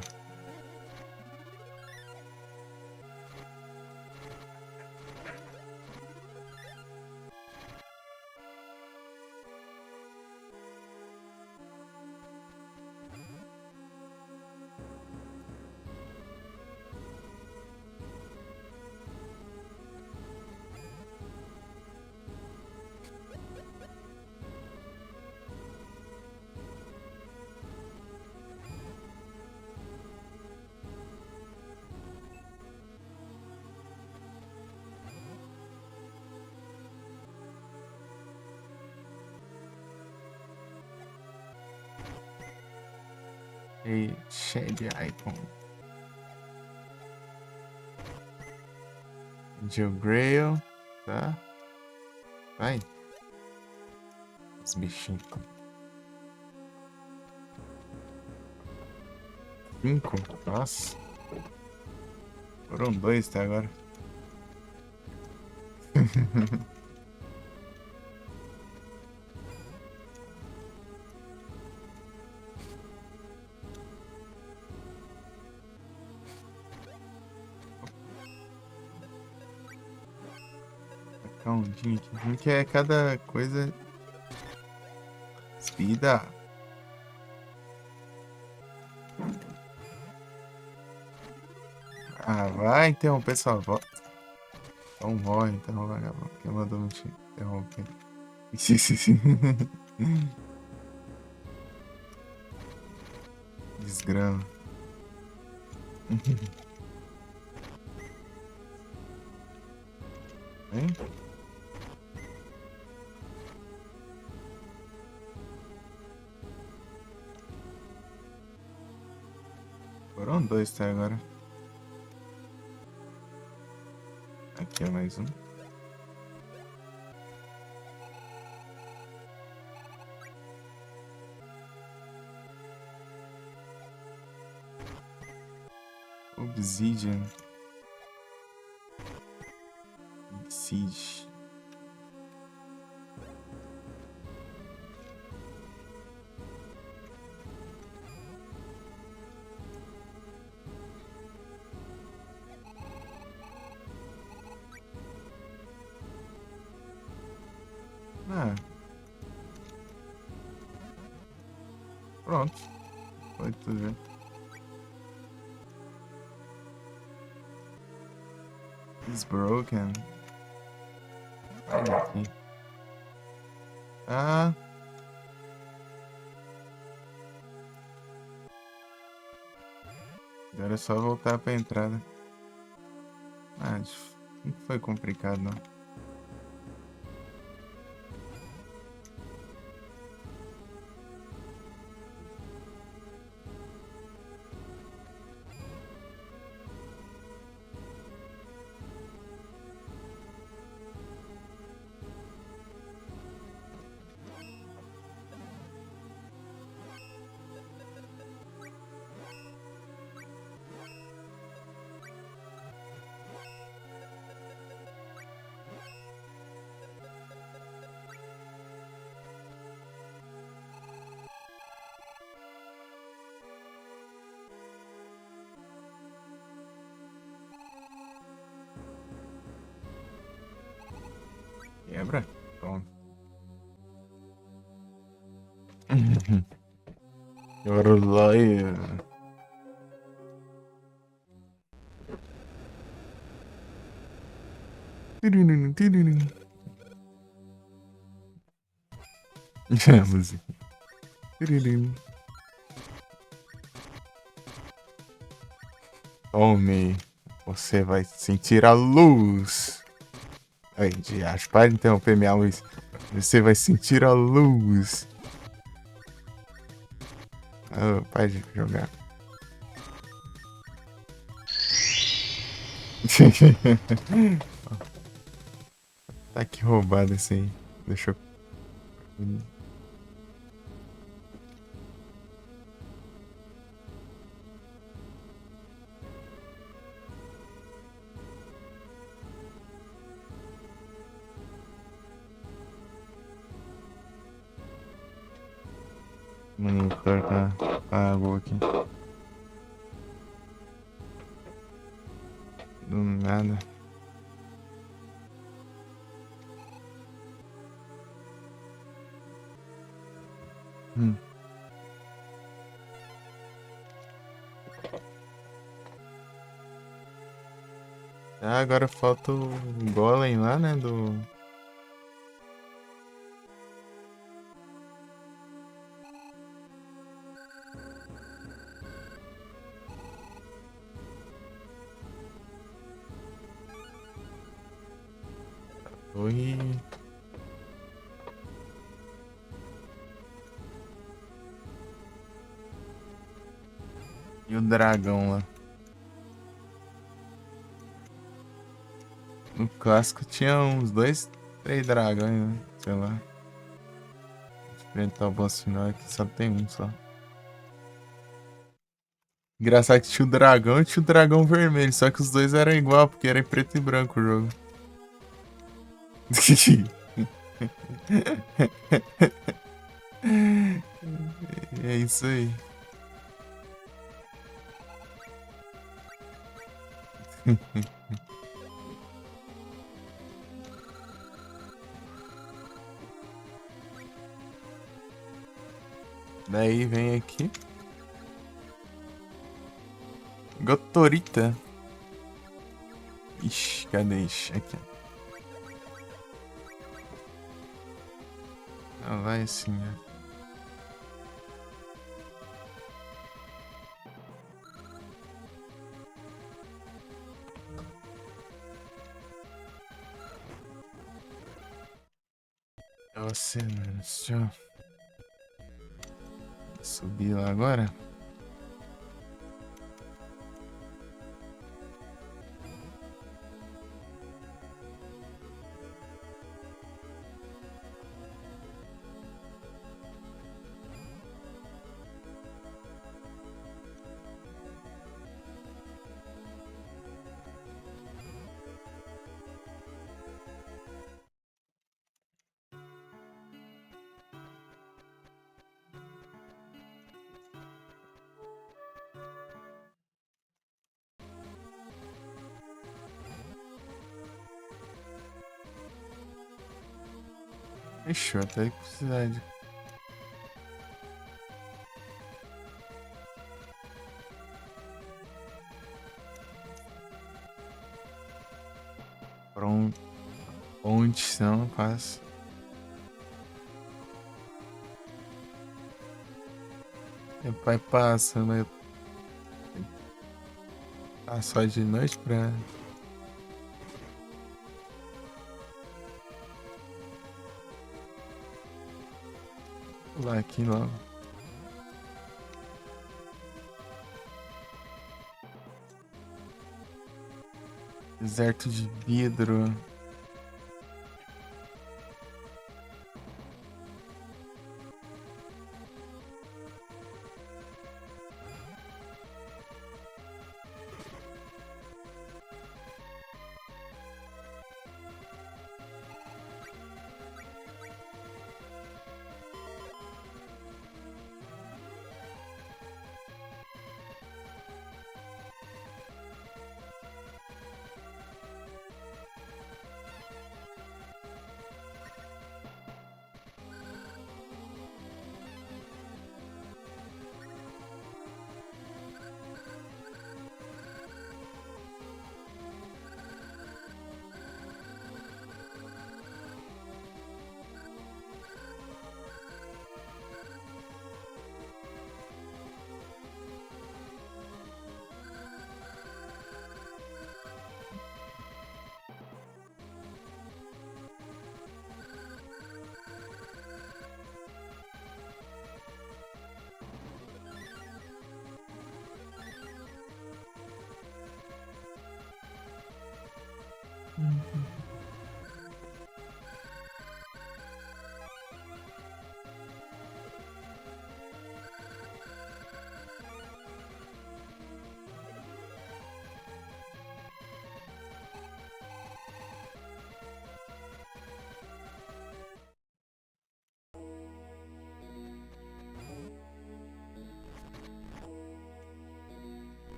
E Shade Icon. Jill Grail. Tá? Vai. Os bichinhos. 5? Nossa. Foram dois até agora. Caldinho aqui. Que é cada coisa. Vida. Ah, vai interromper sua voz. Então morre, então, vagabundo. Quem mandou me interromper? Desgrama. Hein? Foram dois até agora. Aqui é mais um. Obsidian. Siege. Ah. Pronto. Foi tudo já. It's broken. Olha aqui. Ah. Agora é só voltar pra entrada. Ah, não foi complicado não. Quebra? Pronto. Agora lá e... É a música. Tome, você vai sentir a luz. Ai, diacho, para de interromper minha luz. Você vai sentir a luz. Oh, para de jogar. Tá que roubado esse aí. Deixa eu... Monitor tá água aqui. Do nada. Ah, agora falta o Golem lá, né? Do... Oi. E o dragão lá. No clássico tinha uns 2, 3 dragões, né? Sei lá. Vou enfrentar o boss final aqui, só tem um só. Engraçado que tinha o dragão e tinha o dragão vermelho, só que os dois eram igual, porque era em preto e branco o jogo. É isso aí. Daí vem aqui. Gotorita. Ixi, cadê? Ixi, aqui. Ah, vai assim, ó. você, mano. Deixa eu subir lá agora. Fechou, até que precisar de... Pronto. Ponte, senão não passa. Vai passando, vai... Tá só de noite pra... Pular aqui logo. Deserto de vidro.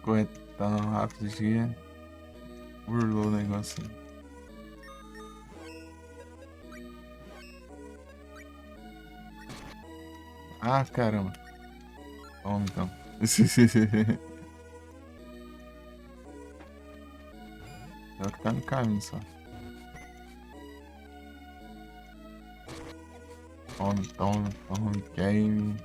Correr tão rápido que burlou o negócio. Ah, caramba. Vamos então. É o que tá no caminho só. Tome, game.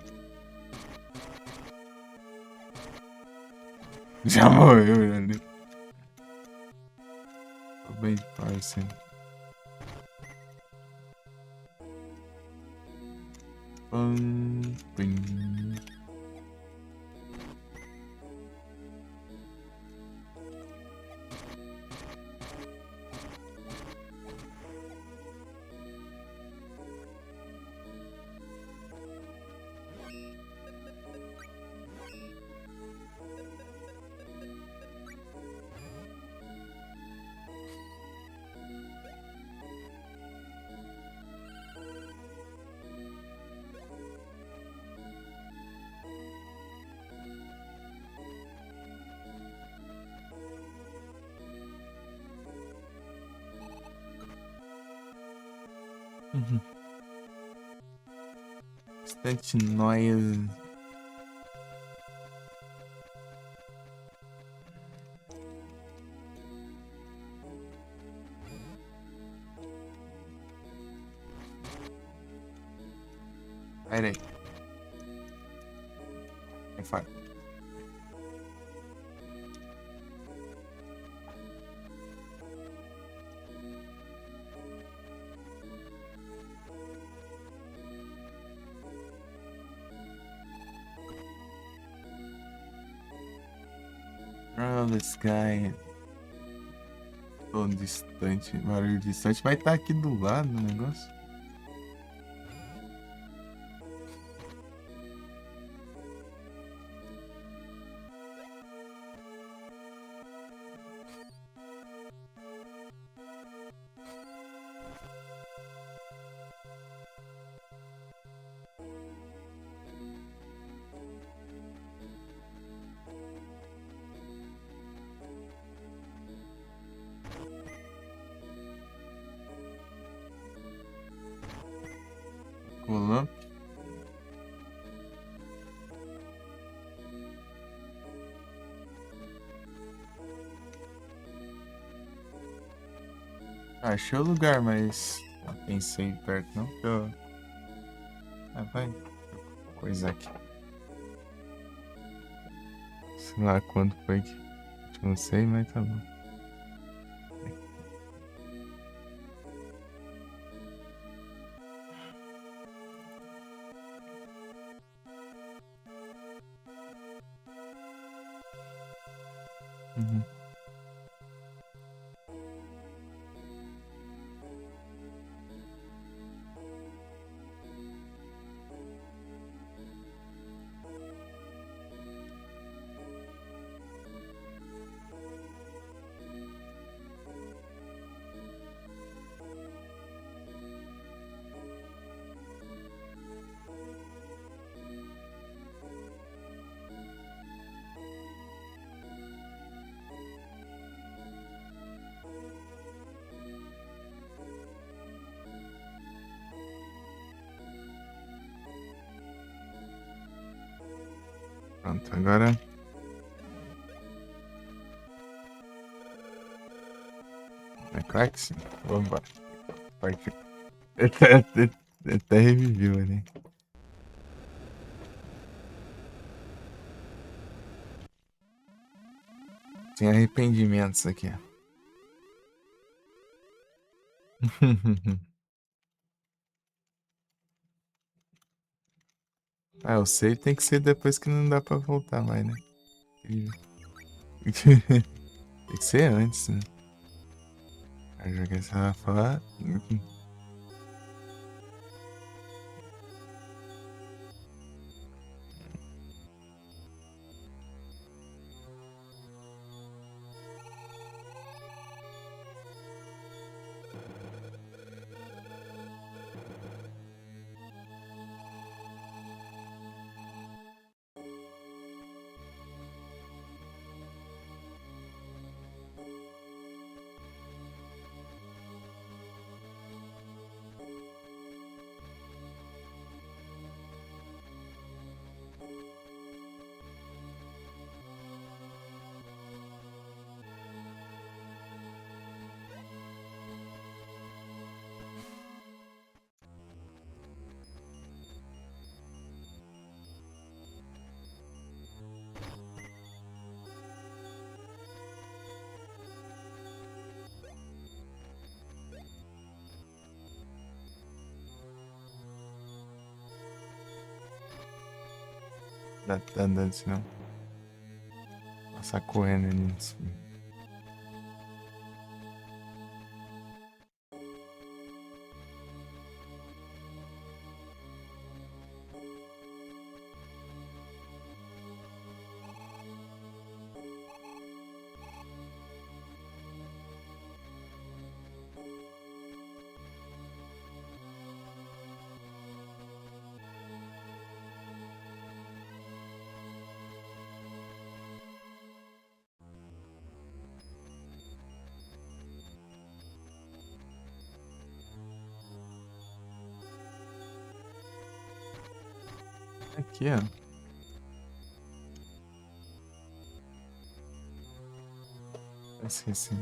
Já morreu, já ali. Tô bem parceiro. Pim. Bastante noise. Pera aí. É fácil. Oh, the sky. Tô distante. Barulho distante. Vai estar aqui do lado do negócio. Colando. Achei o lugar, mas não pensei perto não. Ah, vai. Coisa aqui. Sei lá quando foi que. Não sei, mas tá bom. Uhum. Pronto, agora. É claro que sim. Vamos embora. Partiu. Até reviveu ali. Sem arrependimentos aqui. Ah, o save tem que ser depois que não dá pra voltar mais, né? Tem que ser antes, né? Aí joguei essa falar. Tá andando assim, não. Passar correndo ali em cima. Aqui, ó. Esqueci.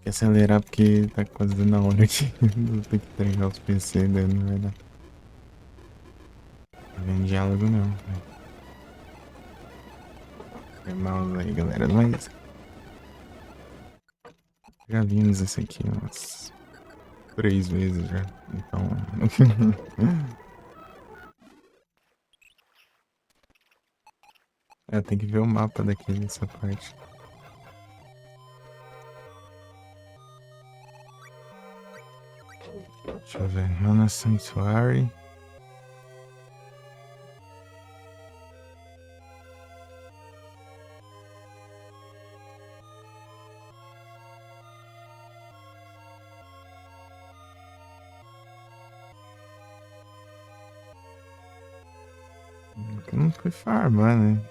que acelerar porque tá quase dando a hora aqui. Vou ter que entregar os PC, daí não vai dar. Não vem diálogo não, velho. Foi mouse aí, galera. Mas já vimos esse aqui umas 3 vezes já. Então. É, tem que ver o mapa daqui nessa parte. Deixa eu ver. Mana Sanctuary. Eu não fui farmar, né?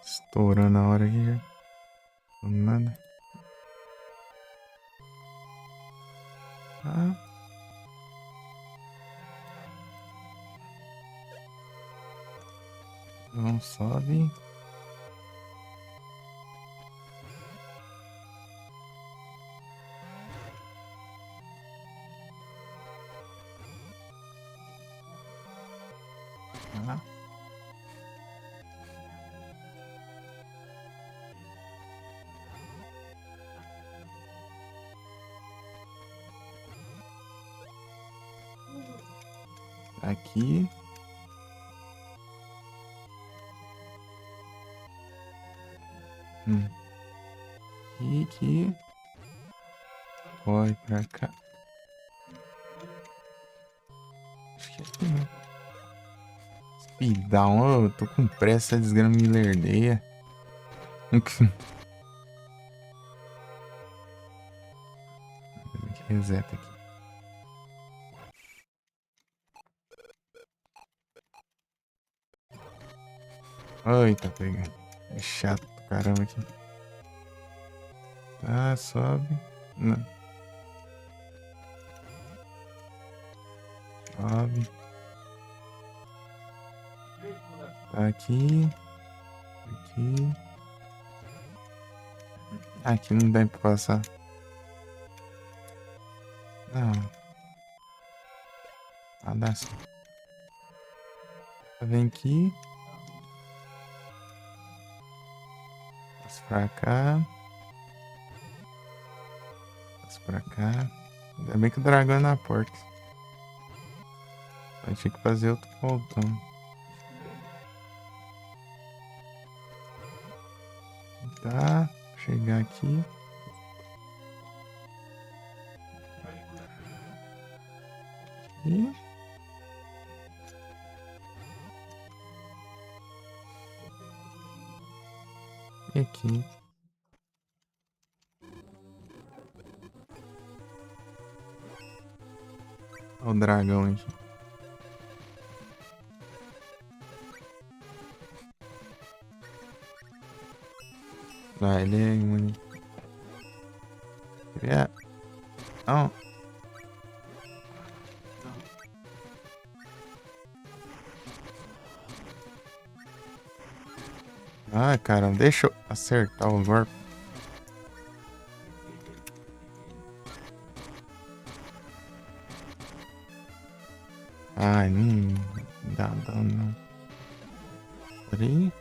Estourando a hora aqui já. Nada. Ah. Não sobe. Ah. Aqui. Aqui. Corre pra cá. Acho que é aqui, né? Speed down. Eu tô com pressa, desgrama me lerdeia. Reseta aqui. Eita, pegando. É chato pra caramba aqui. Tá, sobe. Não. Sobe. Tá aqui. Aqui. Aqui não dá pra passar. Não. Ah, dá sim. Vem aqui. Passa pra cá. Passa pra cá. Ainda bem que o dragão é na porta. Vai ter que fazer outro voltão. Tá. Chegar aqui. E aqui. Olha o dragão aqui. Ah, ele é imune. Queria... Não. Ah, cara, deixa eu acertar o golpe. Ai, não dá dano, não. Peraí.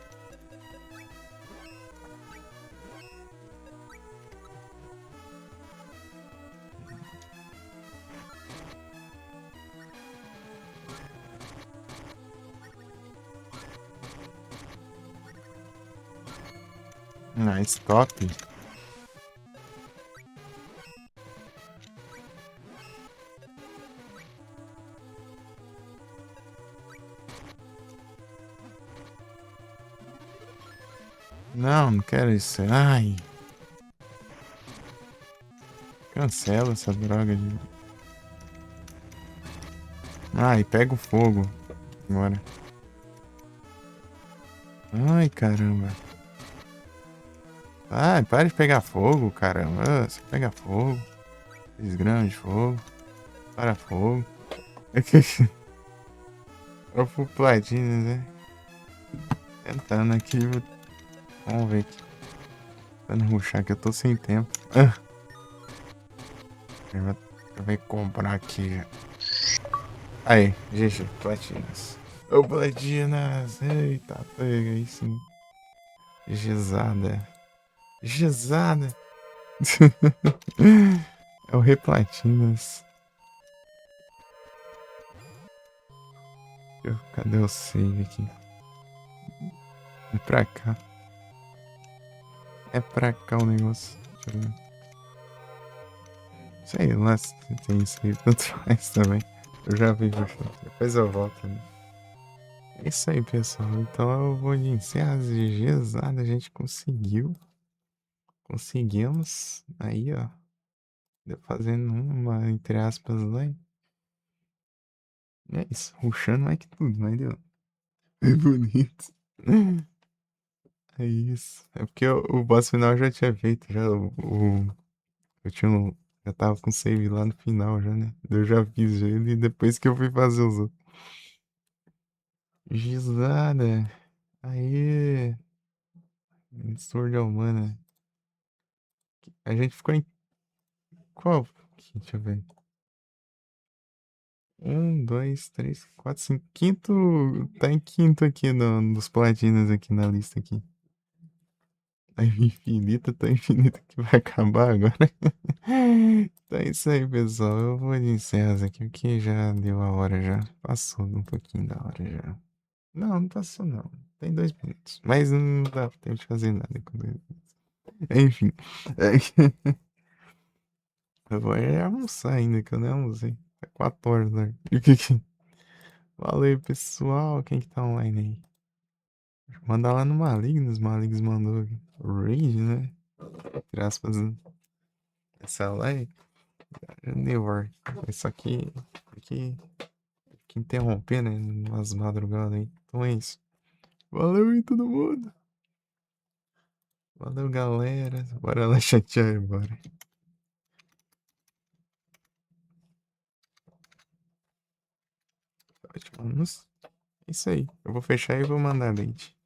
Ah, stop. Não, não quero isso. Ai. Cancela essa droga de... Ai, pega o fogo. Agora. Ai, caramba. Ai, para de pegar fogo, caramba. Ah, você pega fogo. 3 gramas de fogo. Para fogo. Eu fui platina, né? Tentando aqui. Vamos ver aqui. Tentando rushar que eu tô sem tempo. Ah. Vai comprar aqui. Aí, GG, platinas. Ô, platinas! Eita, pega aí sim. Gizada. Gizada! É o Rei Platinas. Cadê o save aqui? É pra cá. É pra cá o negócio. Deixa eu ver. Sei lá se tem isso aí, tanto faz também. Eu já vi, depois eu volto, né? É isso aí, pessoal. Então eu vou iniciar as GGs. A gente conseguiu. Conseguimos. Aí, ó. Deu fazendo uma, entre aspas, lá. É isso. Rushando mais que tudo, mas deu. É bonito. É isso. É porque o boss final eu já tinha feito. Já, eu tinha já tava com save lá no final já, né? Eu já fiz ele depois que eu fui fazer os outros. Gizada. Aê. Sword Humana. A gente ficou em qual? Deixa eu ver. Um, dois, três, quatro, cinco. Quinto. Tá em quinto aqui nos platinas aqui na lista aqui. Tá infinita, tá infinita que vai acabar agora. Então é isso aí, pessoal. Eu vou encerrar isso aqui porque já deu a hora já. Passou um pouquinho da hora já. Não, não passou não. Tem 2 minutos. Mas não dá tempo de fazer nada com 2 minutos. Enfim. Eu vou almoçar ainda, que eu não almocei. É 4 horas, né? Valeu, pessoal. Quem que tá online aí? Manda lá no Malignos. Malignos mandou raid, né? Entre aspas, essa live. Never. Isso aqui interromper, né? Umas madrugadas aí. Então é isso. Valeu aí, todo mundo. Valeu, galera. Bora lá chatear agora. Ótimo. É isso aí. Eu vou fechar e vou mandar leite.